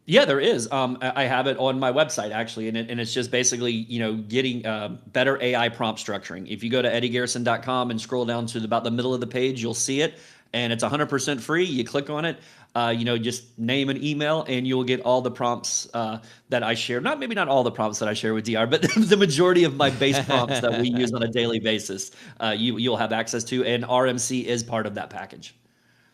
Yeah, there is. I have it on my website actually, and it's just basically, getting better AI prompt structuring. If you go to eddiegarrison.com and scroll down to about the middle of the page, you'll see it, and it's 100% free. You click on it, just name an email, and you'll get all the prompts that I share. Maybe not all the prompts that I share with DR, but the majority of my base prompts that we use on a daily basis, you'll have access to, and RMC is part of that package.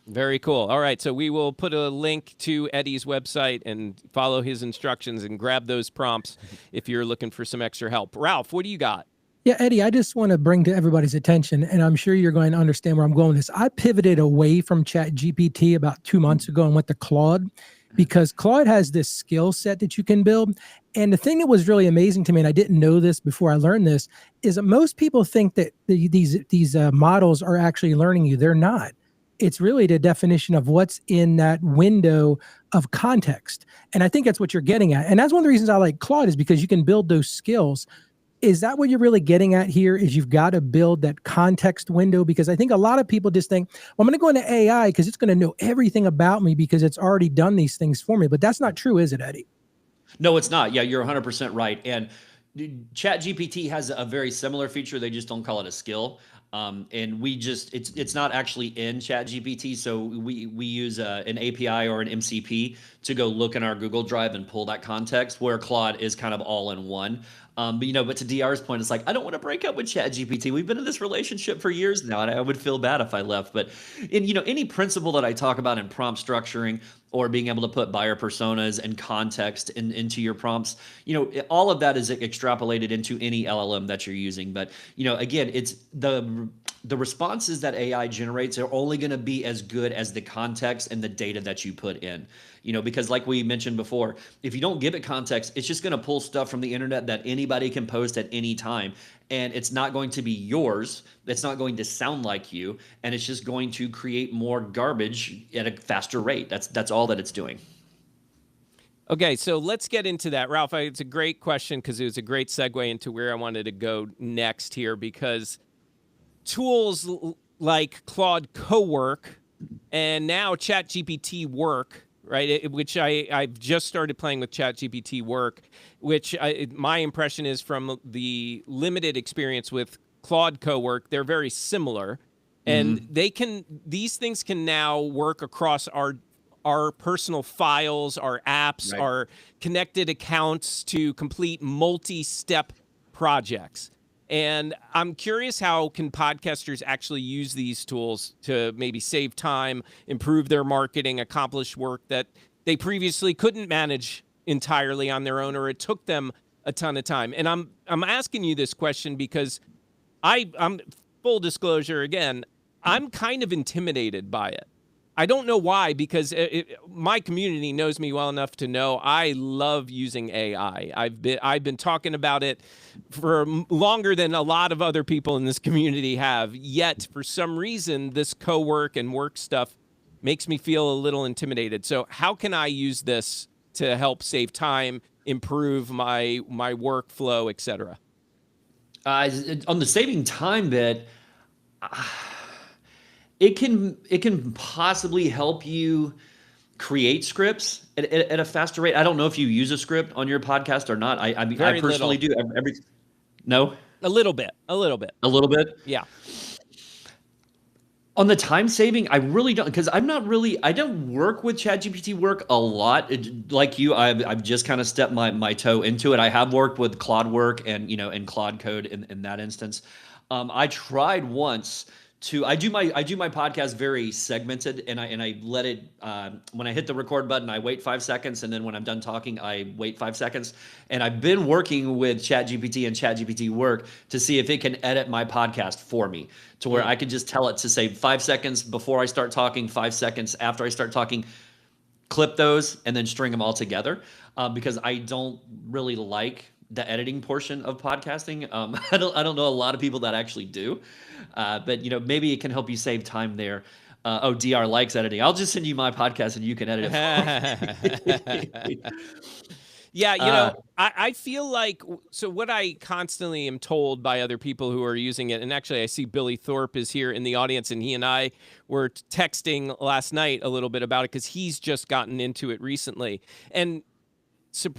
Very cool. All right, so we will put a link to Eddie's website and follow his instructions and grab those prompts if you're looking for some extra help. Ralph, what do you got? Yeah, Eddie, I just want to bring to everybody's attention, and I'm sure you're going to understand where I'm going with this. I pivoted away from ChatGPT about 2 months ago and went to Claude because Claude has this skill set that you can build. And the thing that was really amazing to me, and I didn't know this before I learned this, is that most people think that these models are actually learning you. They're not. It's really the definition of what's in that window of context. And I think that's what you're getting at. And that's one of the reasons I like Claude is because you can build those skills. Is that what you're really getting at here is you've got to build that context window? Because I think a lot of people just think, well, I'm going to go into AI because it's going to know everything about me because it's already done these things for me. But that's not true, is it, Eddie? No, it's not. Yeah, you're 100% right. And ChatGPT has a very similar feature. They just don't call it a skill. And it's not actually in ChatGPT. So we use an API or an MCP to go look in our Google Drive and pull that context, where Claude is kind of all in one. But to DR's point, it's like, I don't want to break up with ChatGPT. We've been in this relationship for years now, and I would feel bad if I left. But any principle that I talk about in prompt structuring or being able to put buyer personas and context into your prompts, all of that is extrapolated into any LLM that you're using. But, again, it's the responses that AI generates are only going to be as good as the context and the data that you put in. Because like we mentioned before, if you don't give it context, it's just going to pull stuff from the internet that anybody can post at any time. And it's not going to be yours. It's not going to sound like you. And it's just going to create more garbage at a faster rate. That's all that it's doing. Okay, so let's get into that. Ralph, it's a great question because it was a great segue into where I wanted to go next here, because tools like Claude Cowork and now ChatGPT Work, right, which I've just started playing with ChatGPT Work, which my impression is from the limited experience with Claude Cowork, they're very similar. And these things can now work across our personal files, our apps, right, our connected accounts to complete multi-step projects. And I'm curious, how can podcasters actually use these tools to maybe save time, improve their marketing, accomplish work that they previously couldn't manage entirely on their own, or it took them a ton of time? And I'm asking you this question because I'm full disclosure again, I'm kind of intimidated by it. I don't know why, because my community knows me well enough to know I love using AI. I've been talking about it for longer than a lot of other people in this community have. Yet, for some reason, this co-work and work stuff makes me feel a little intimidated. So how can I use this to help save time, improve my workflow, et cetera? On the saving time bit, it can possibly help you create scripts at a faster rate. I don't know if you use a script on your podcast or not. I personally do. No? A little bit. A little bit? Yeah. On the time saving, I really don't, because I don't work with ChatGPT Work a lot. Like you, I've just kind of stepped my toe into it. I have worked with Claude Work and Claude Code in that instance. I tried once I do my podcast very segmented, and I let it, when I hit the record button, I wait 5 seconds, and then when I'm done talking, I wait 5 seconds. And I've been working with ChatGPT and ChatGPT Work to see if it can edit my podcast for me, to where I can just tell it to say 5 seconds before I start talking, 5 seconds after I start talking, clip those, and then string them all together. Because I don't really like the editing portion of podcasting. I don't know a lot of people that actually do, but maybe it can help you save time there. DR likes editing. I'll just send you my podcast and you can edit it for me. Yeah, I feel like, so what I constantly am told by other people who are using it, and actually I see Billy Thorpe is here in the audience, and he and I were texting last night a little bit about it because he's just gotten into it recently. And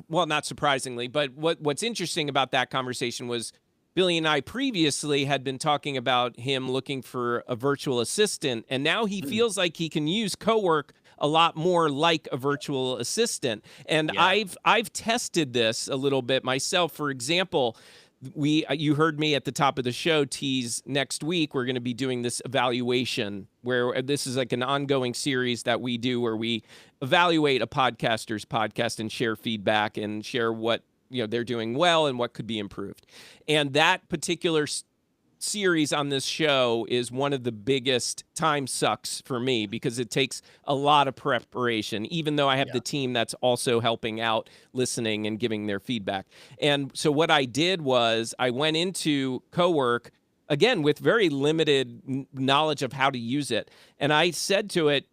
well, not surprisingly, but what's interesting about that conversation was Billy and I previously had been talking about him looking for a virtual assistant, and now he feels like he can use Cowork a lot more like a virtual assistant. And Yeah. I've tested this a little bit myself. For example, you heard me at the top of the show tease next week we're going to be doing this evaluation, where this is like an ongoing series that we do where we evaluate a podcaster's podcast and share feedback and share what they're doing well and what could be improved. And that particular series on this show is one of the biggest time sucks for me because it takes a lot of preparation, even though I have the team that's also helping out, listening and giving their feedback. And so what I did was I went into Cowork, again, with very limited knowledge of how to use it. And I said to it,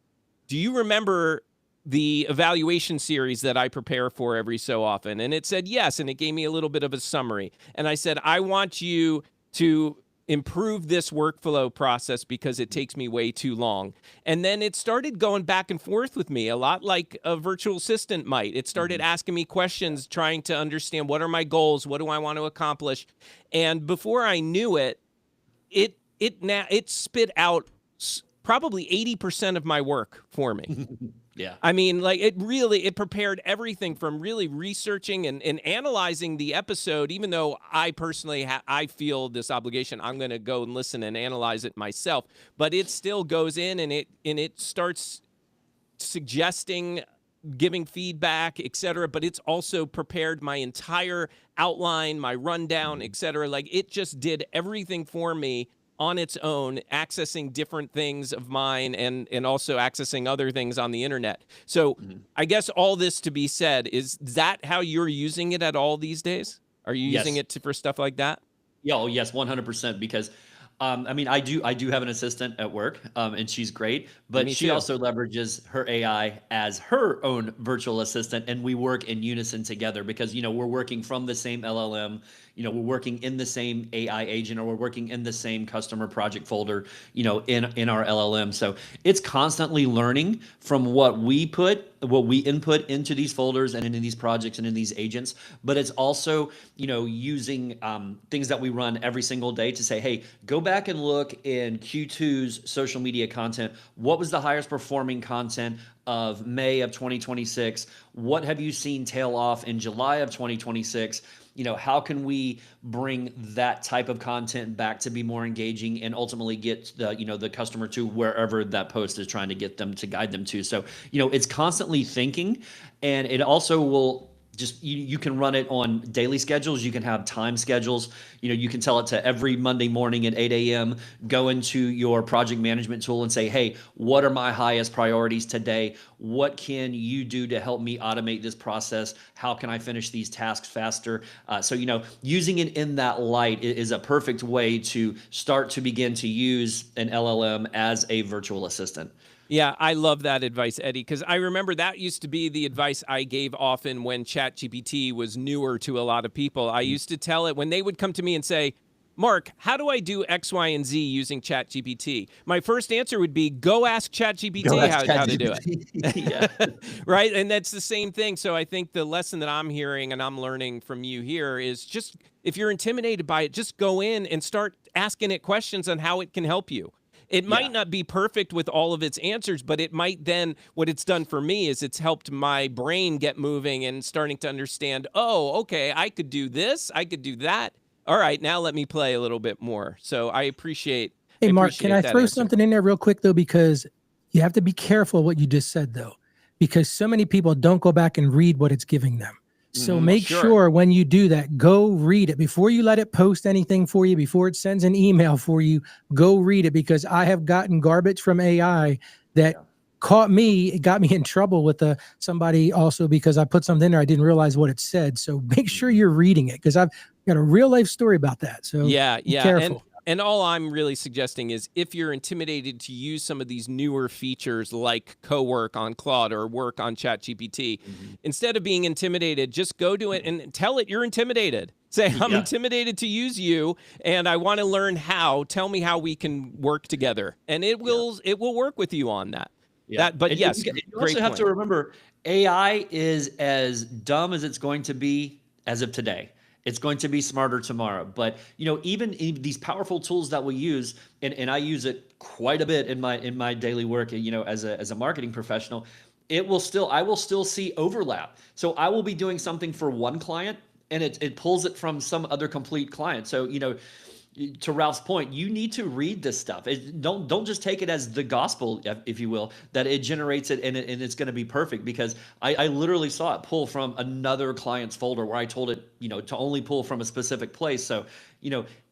do you remember the evaluation series that I prepare for every so often? And it said yes, and it gave me a little bit of a summary. And I said, I want you to improve this workflow process because it takes me way too long. And then it started going back and forth with me a lot like a virtual assistant might. It started asking me questions, trying to understand what are my goals, what do I want to accomplish. And before I knew it, it spit out probably 80% of my work for me. Yeah. I mean, like it prepared everything from really researching and analyzing the episode, even though I personally I feel this obligation. I'm going to go and listen and analyze it myself, but it still goes in and it starts suggesting, giving feedback, etc. But it's also prepared my entire outline, my rundown, etc. Like it just did everything for me on its own, accessing different things of mine and also accessing other things on the internet. So I guess all this to be said, is that how you're using it at all these days? Are you using it for stuff like that? Yeah, oh yes, 100%. Because I mean, I do have an assistant at work, and she's great, but she also leverages her AI as her own virtual assistant, and we work in unison together because we're working from the same LLM. We're working in the same AI agent, or we're working in the same customer project folder, in our LLM. So it's constantly learning from what we input into these folders and into these projects and in these agents. But it's also, using things that we run every single day to say, hey, go back and look in Q2's social media content. What was the highest performing content of May of 2026? What have you seen tail off in July of 2026? How can we bring that type of content back to be more engaging and ultimately get the customer to wherever that post is trying to get them, to guide them to. So, it's constantly thinking, and it also will just, you can run it on daily schedules. You can have time schedules. You can tell it to every Monday morning at 8 a.m. go into your project management tool and say, hey, what are my highest priorities today? What can you do to help me automate this process? How can I finish these tasks faster? So, using it in that light is a perfect way to start to begin to use an LLM as a virtual assistant. Yeah, I love that advice, Eddie, because I remember that used to be the advice I gave often when ChatGPT was newer to a lot of people. I used to tell it when they would come to me and say, Mark, how do I do X, Y, and Z using ChatGPT? My first answer would be, go ask ChatGPT how to do it. Yeah. Right? And that's the same thing. So I think the lesson that I'm hearing and I'm learning from you here is just, if you're intimidated by it, just go in and start asking it questions on how it can help you. It might not be perfect with all of its answers, but it might then, what it's done for me is it's helped my brain get moving and starting to understand, oh, okay, I could do this, I could do that. All right, now let me play a little bit more. So I appreciate. Hey, Mark, can I throw something in there real quick, though? Because you have to be careful what you just said, though, because so many people don't go back and read what it's giving them. So make sure when you do that, go read it before you let it post anything for you, before it sends an email for you, go read it, because I have gotten garbage from AI that caught me. It got me in trouble with somebody also because I put something in there. I didn't realize what it said. So make sure you're reading it because I've got a real life story about that. So be careful. And all I'm really suggesting is if you're intimidated to use some of these newer features like co-work on Claude or work on ChatGPT, instead of being intimidated, just go to it and tell it you're intimidated. Say, I'm intimidated to use you and I want to learn how. Tell me how we can work together. And it will work with you on that. Yeah. But and yes, you also have to remember AI is as dumb as it's going to be as of today. It's going to be smarter tomorrow. But even in these powerful tools that we use, and I use it quite a bit in my daily work, as a marketing professional, I will still see overlap. So I will be doing something for one client and it pulls it from some other complete client. So, to Ralph's point, you need to read this stuff. Don't just take it as the gospel, if you will, that it generates it and it's going to be perfect. Because I literally saw it pull from another client's folder where I told it, to only pull from a specific place. So,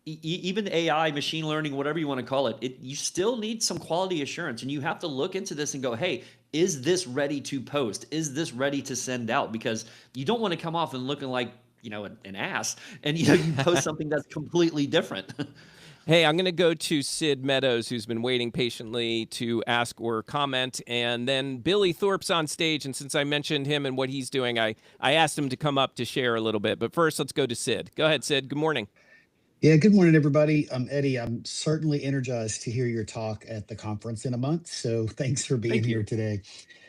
even AI, machine learning, whatever you want to call it, you still need some quality assurance, and you have to look into this and go, hey, is this ready to post? Is this ready to send out? Because you don't want to come off and looking like an ass, and you post something that's completely different. Hey, I'm going to go to Sid Meadows, who's been waiting patiently to ask or comment, and then Billy Thorpe's on stage, and since I mentioned him and what he's doing, I asked him to come up to share a little bit. But first, let's go to Sid. Go ahead, Sid. Good morning. Yeah, good morning, everybody. Eddie, I'm certainly energized to hear your talk at the conference in a month, so thanks for being here today.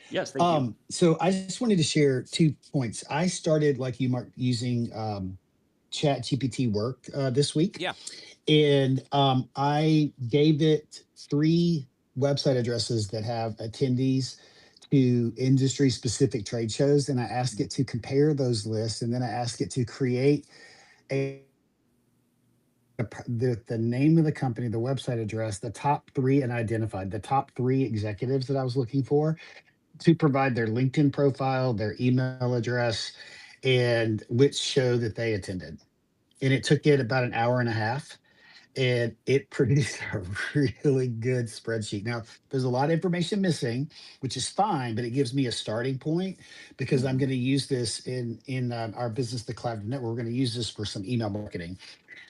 Yes, thank you. So I just wanted to share 2 points. I started, like you, Mark, using ChatGPT Work this week. Yeah. And I gave it 3 website addresses that have attendees to industry-specific trade shows, and I asked it to compare those lists, and then I asked it to create the name of the company, the website address, the top 3, and identified the top 3 executives that I was looking for, to provide their LinkedIn profile, their email address, and which show that they attended. And it took it about an hour and a half, and it produced a really good spreadsheet. Now, there's a lot of information missing, which is fine, but it gives me a starting point because I'm going to use this in our business, the Collaborative Network. We're going to use this for some email marketing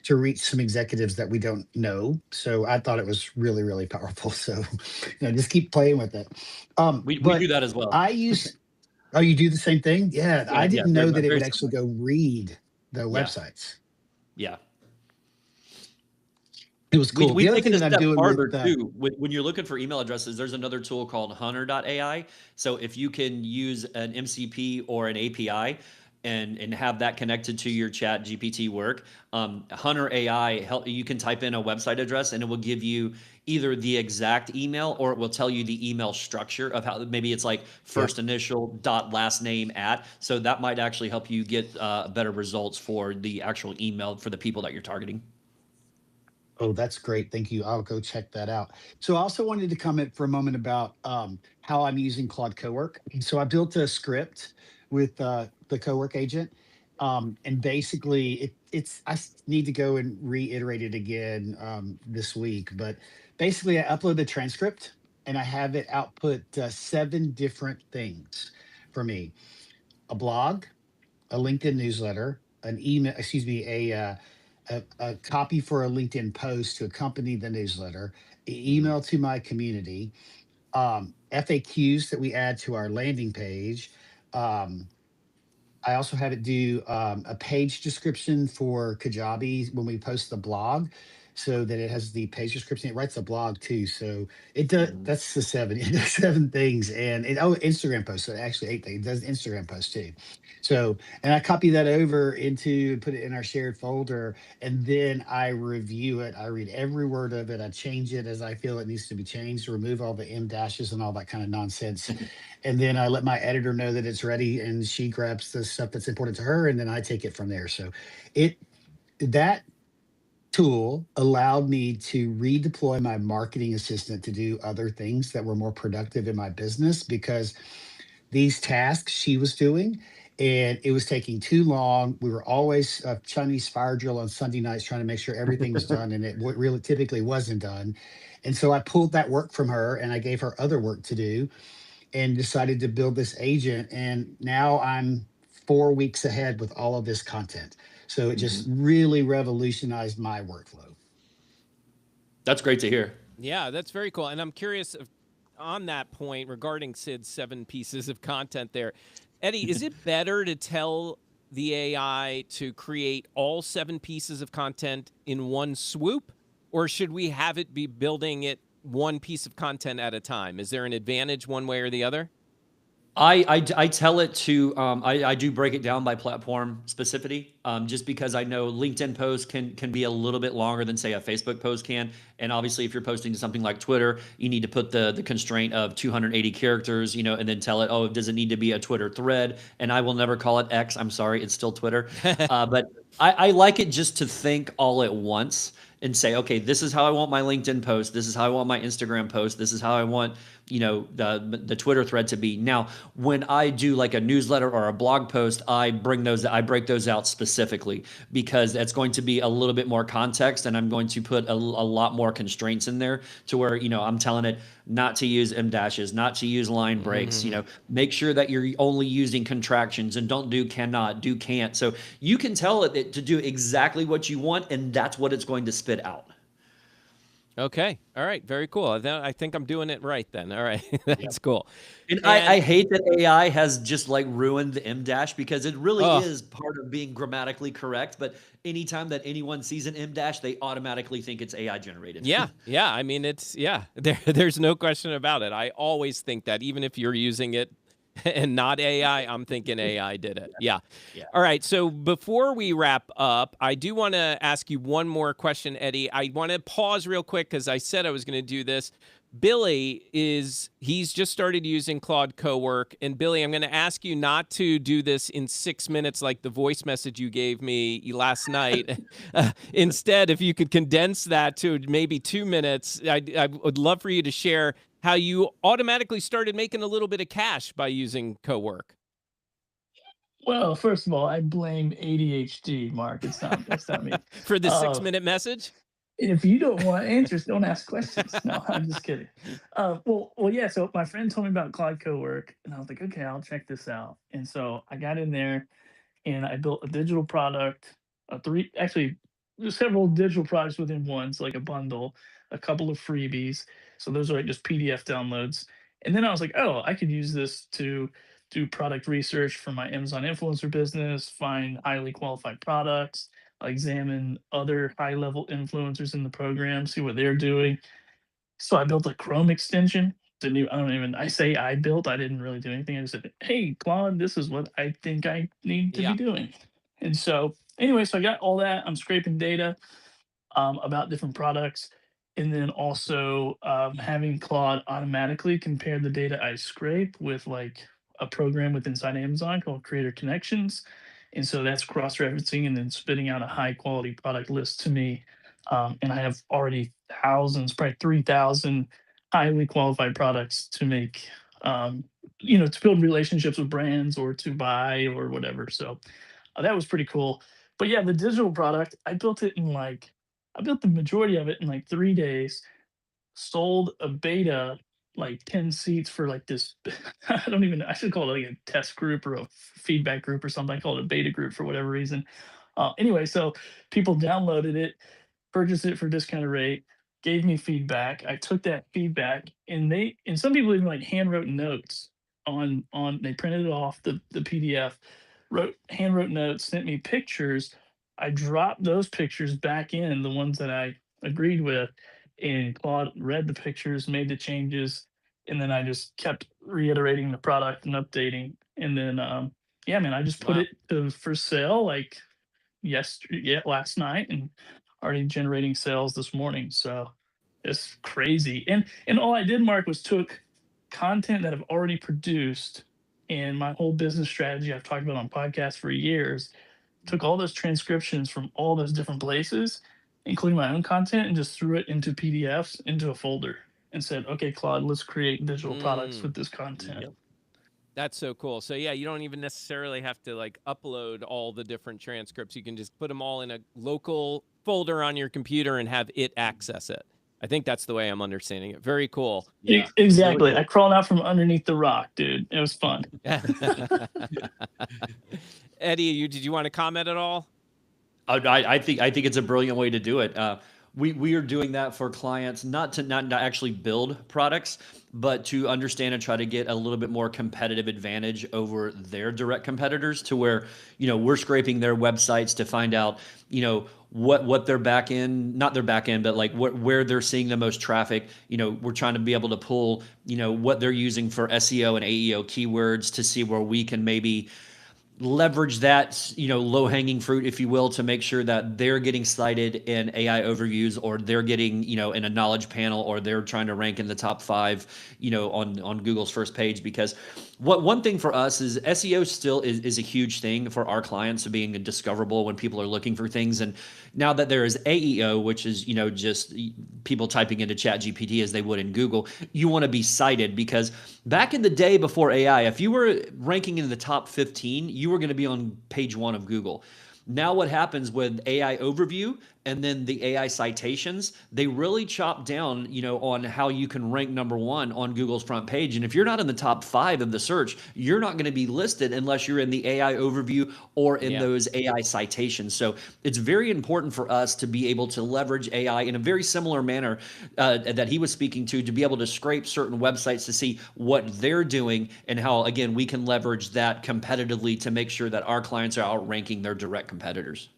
to reach some executives that we don't know. So I thought it was really, really powerful. So, just keep playing with it. We do that as well. Oh, you do the same thing? Yeah, I didn't know that it would actually similar. go read the websites. Yeah. It was cool. We The other take it thing a that I'm step doing farther with too. When you're looking for email addresses, there's another tool called Hunter.ai. So if you can use an MCP or an API and have that connected to your Chat GPT work, Hunter AI, you can type in a website address and it will give you either the exact email or it will tell you the email structure of how, maybe it's like first initial dot last name at. So that might actually help you get better results for the actual email for the people that you're targeting. Oh, that's great. Thank you. I'll go check that out. So I also wanted to comment for a moment about how I'm using Claude Cowork. So I built a script with the Cowork agent. And basically I need to go and reiterate it again this week. But basically I upload the transcript and I have it output 7 different things for me: a blog, a LinkedIn newsletter, an email, a copy for a LinkedIn post to accompany the newsletter, email to my community, FAQs that we add to our landing page. I also have it do a page description for Kajabi when we post the blog, so that it has the page description. It writes a blog too, so it does. That's the 7. It does 7 things, and Instagram posts. So actually 8 things. It does Instagram posts too. So, and I copy that over put it in our shared folder, and then I review it. I read every word of it. I change it as I feel it needs to be changed, remove all the M dashes and all that kind of nonsense. And then I let my editor know that it's ready, and she grabs the stuff that's important to her, and then I take it from there. So that tool allowed me to redeploy my marketing assistant to do other things that were more productive in my business, because these tasks she was doing, and it was taking too long. We were always Chinese fire drill on Sunday nights trying to make sure everything was done, and it really typically wasn't done. And so I pulled that work from her and I gave her other work to do. and decided to build this agent. And now I'm 4 weeks ahead with all of this content. So it just really revolutionized my workflow. That's great to hear. Yeah, that's very cool. And I'm curious on that point regarding Sid's 7 pieces of content there. Eddie, is it better to tell the AI to create all 7 pieces of content in one swoop, or should we have it be building it one piece of content at a time? Is there an advantage one way or the other? I tell it to I do break it down by platform specificity, just because I know LinkedIn posts can be a little bit longer than say a Facebook post can, and obviously if you're posting to something like Twitter, you need to put the constraint of 280 characters, and then tell it, oh, does it need to be a Twitter thread? And I will never call it X. I'm sorry, it's still Twitter, but I like it just to think all at once and say, okay, this is how I want my LinkedIn post. This is how I want my Instagram post. This is how I want, the Twitter thread to be. Now, when I do like a newsletter or a blog post, I break those out specifically because that's going to be a little bit more context, and I'm going to put a lot more constraints in there to where, I'm telling it not to use em dashes, not to use line breaks, make sure that you're only using contractions and don't do cannot, do can't. So you can tell it to do exactly what you want, and that's what it's going to spit out. Okay. All right. Very cool. I think I'm doing it right then. All right. That's cool. And I hate that AI has just like ruined the em dash because it really is part of being grammatically correct. But anytime that anyone sees an em dash, they automatically think it's AI generated. Yeah. Yeah. I mean, there's no question about it. I always think that even if you're using it and not AI, I'm thinking AI did it. Yeah. All right. So before we wrap up, I do want to ask you one more question, Eddie. I want to pause real quick because I said I was going to do this. Billy he's just started using Claude Cowork. And Billy, I'm going to ask you not to do this in 6 minutes like the voice message you gave me last night. Instead, if you could condense that to maybe 2 minutes, I would love for you to share how you automatically started making a little bit of cash by using Cowork. Well, first of all, I blame ADHD, Mark. It's not me. For the 6-minute message? If you don't want answers, don't ask questions. No, I'm just kidding. Yeah. So my friend told me about Claude Cowork, and I was like, okay, I'll check this out. And so I got in there, and I built a digital product, several digital products within one, so like a bundle, a couple of freebies. So those are like just PDF downloads. And then I was like, oh, I could use this to do product research for my Amazon influencer business, find highly qualified products, examine other high level influencers in the program, see what they're doing. So I built a Chrome extension. I say I built, I didn't really do anything. I just said, hey, Claude, this is what I think I need to be doing. And so, anyway, so I got all that. I'm scraping data about different products. And then also having Claude automatically compare the data I scrape with like a program within inside Amazon called Creator Connections. And so that's cross referencing and then spitting out a high quality product list to me. And I have already thousands, probably 3,000 highly qualified products to make, to build relationships with brands or to buy or whatever. So that was pretty cool. But yeah, the digital product, I built the majority of it in like 3 days, sold a beta, like 10 seats for like this. I should call it like a test group or a feedback group or something. I call it a beta group for whatever reason. Anyway, so people downloaded it, purchased it for discounted rate, gave me feedback. I took that feedback and some people even like hand wrote notes they printed it off the PDF, hand wrote notes, sent me pictures. I dropped those pictures back in, the ones that I agreed with, and Claude read the pictures, made the changes, and then I just kept reiterating the product and updating. And then I just put it for sale like last night and already generating sales this morning. So it's crazy. And all I did, Mark, was took content that I've already produced and my whole business strategy I've talked about on podcasts for years, took all those transcriptions from all those different places, including my own content, and just threw it into PDFs into a folder and said, okay, Claude, let's create digital products with this content. Yep. That's so cool. So yeah, you don't even necessarily have to like upload all the different transcripts. You can just put them all in a local folder on your computer and have it access it. I think that's the way I'm understanding it. Very cool. Yeah, Exactly. really I crawled out from underneath the rock, dude. It was fun. Eddie, did you want to comment at all? I think it's a brilliant way to do it. We are doing that for clients, not to actually build products, but to understand and try to get a little bit more competitive advantage over their direct competitors, to where, we're scraping their websites to find out, what their back end, not their back end, but like where they're seeing the most traffic. We're trying to be able to pull, what they're using for SEO and AEO keywords to see where we can maybe leverage that, low-hanging fruit, if you will, to make sure that they're getting cited in AI overviews, or they're getting, in a knowledge panel, or they're trying to rank in the top 5, on Google's first page. Because one thing for us is SEO still is a huge thing for our clients, of being discoverable when people are looking for things. And now that there is AEO, which is, just people typing into ChatGPT as they would in Google, you want to be cited, because back in the day before AI, if you were ranking in the top 15, you were going to be on page 1 of Google. Now what happens with AI overview and then the AI citations, they really chop down, on how you can rank number 1 on Google's front page. And if you're not in the top 5 of the search, you're not going to be listed unless you're in the AI overview or in those AI citations. So it's very important for us to be able to leverage AI in a very similar manner that he was speaking to be able to scrape certain websites to see what they're doing, and how, again, we can leverage that competitively to make sure that our clients are outranking their direct competitors.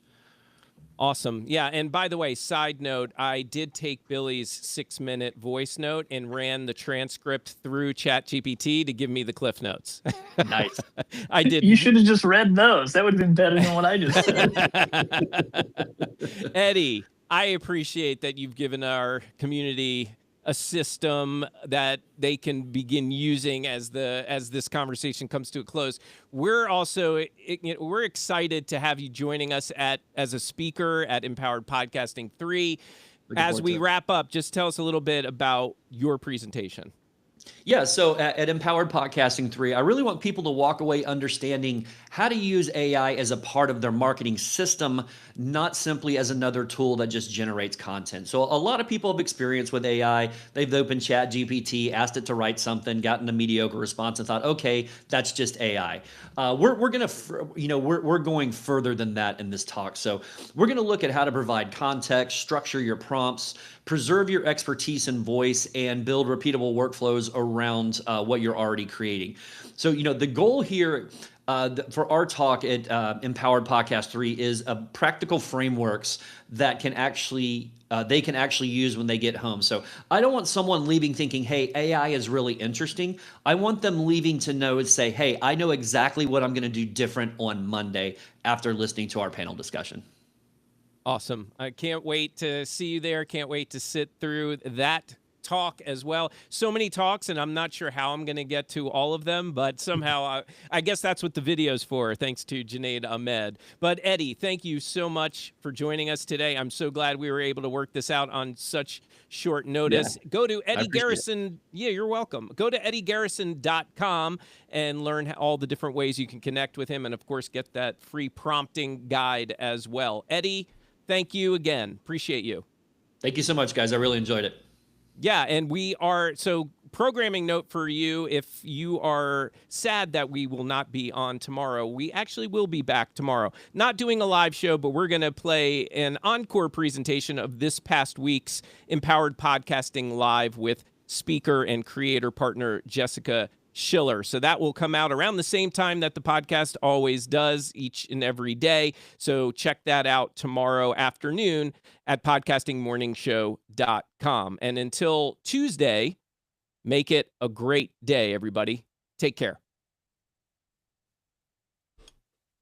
Awesome. Yeah. And by the way, side note, I did take Billy's 6-minute voice note and ran the transcript through ChatGPT to give me the cliff notes. Nice. I did. You should have just read those. That would have been better than what I just said. Eddie, I appreciate that you've given our community a system that they can begin using as this conversation comes to a close. We're also we're excited to have you joining us as a speaker at Empowered Podcasting 3. As we wrap up, just tell us a little bit about your presentation. Yeah, so at Empowered Podcasting 3, I really want people to walk away understanding how to use AI as a part of their marketing system, not simply as another tool that just generates content. So a lot of people have experience with AI. They've opened ChatGPT, asked it to write something, gotten a mediocre response, and thought, okay, that's just AI. We're going further than that in this talk. So we're going to look at how to provide context, structure your prompts, preserve your expertise and voice, and build repeatable workflows around what you're already creating. So, the goal here for our talk at Empowered Podcast 3 is practical frameworks that they can actually use when they get home. So I don't want someone leaving thinking, hey, AI is really interesting. I want them leaving to know and say, hey, I know exactly what I'm going to do different on Monday after listening to our panel discussion. Awesome. I can't wait to see you there. Can't wait to sit through that talk as well. So many talks, and I'm not sure how I'm going to get to all of them, but somehow I guess that's what the video's for, thanks to Junaid Ahmed. But Eddie, thank you so much for joining us today. I'm so glad we were able to work this out on such short notice. Yeah, go to Eddie Garrison. Yeah, you're welcome. Go to eddiegarrison.com and learn all the different ways you can connect with him, and of course get that free prompting guide as well. Eddie, thank you again. Appreciate you. Thank you so much, guys. I really enjoyed it. Yeah, and so programming note for you, if you are sad that we will not be on tomorrow, we actually will be back tomorrow. Not doing a live show, but we're going to play an encore presentation of this past week's Empowered Podcasting Live with speaker and creator partner Jessica Schiller. So that will come out around the same time that the podcast always does, each and every day. So check that out tomorrow afternoon at podcastingmorningshow.com. And until Tuesday, make it a great day, everybody. Take care.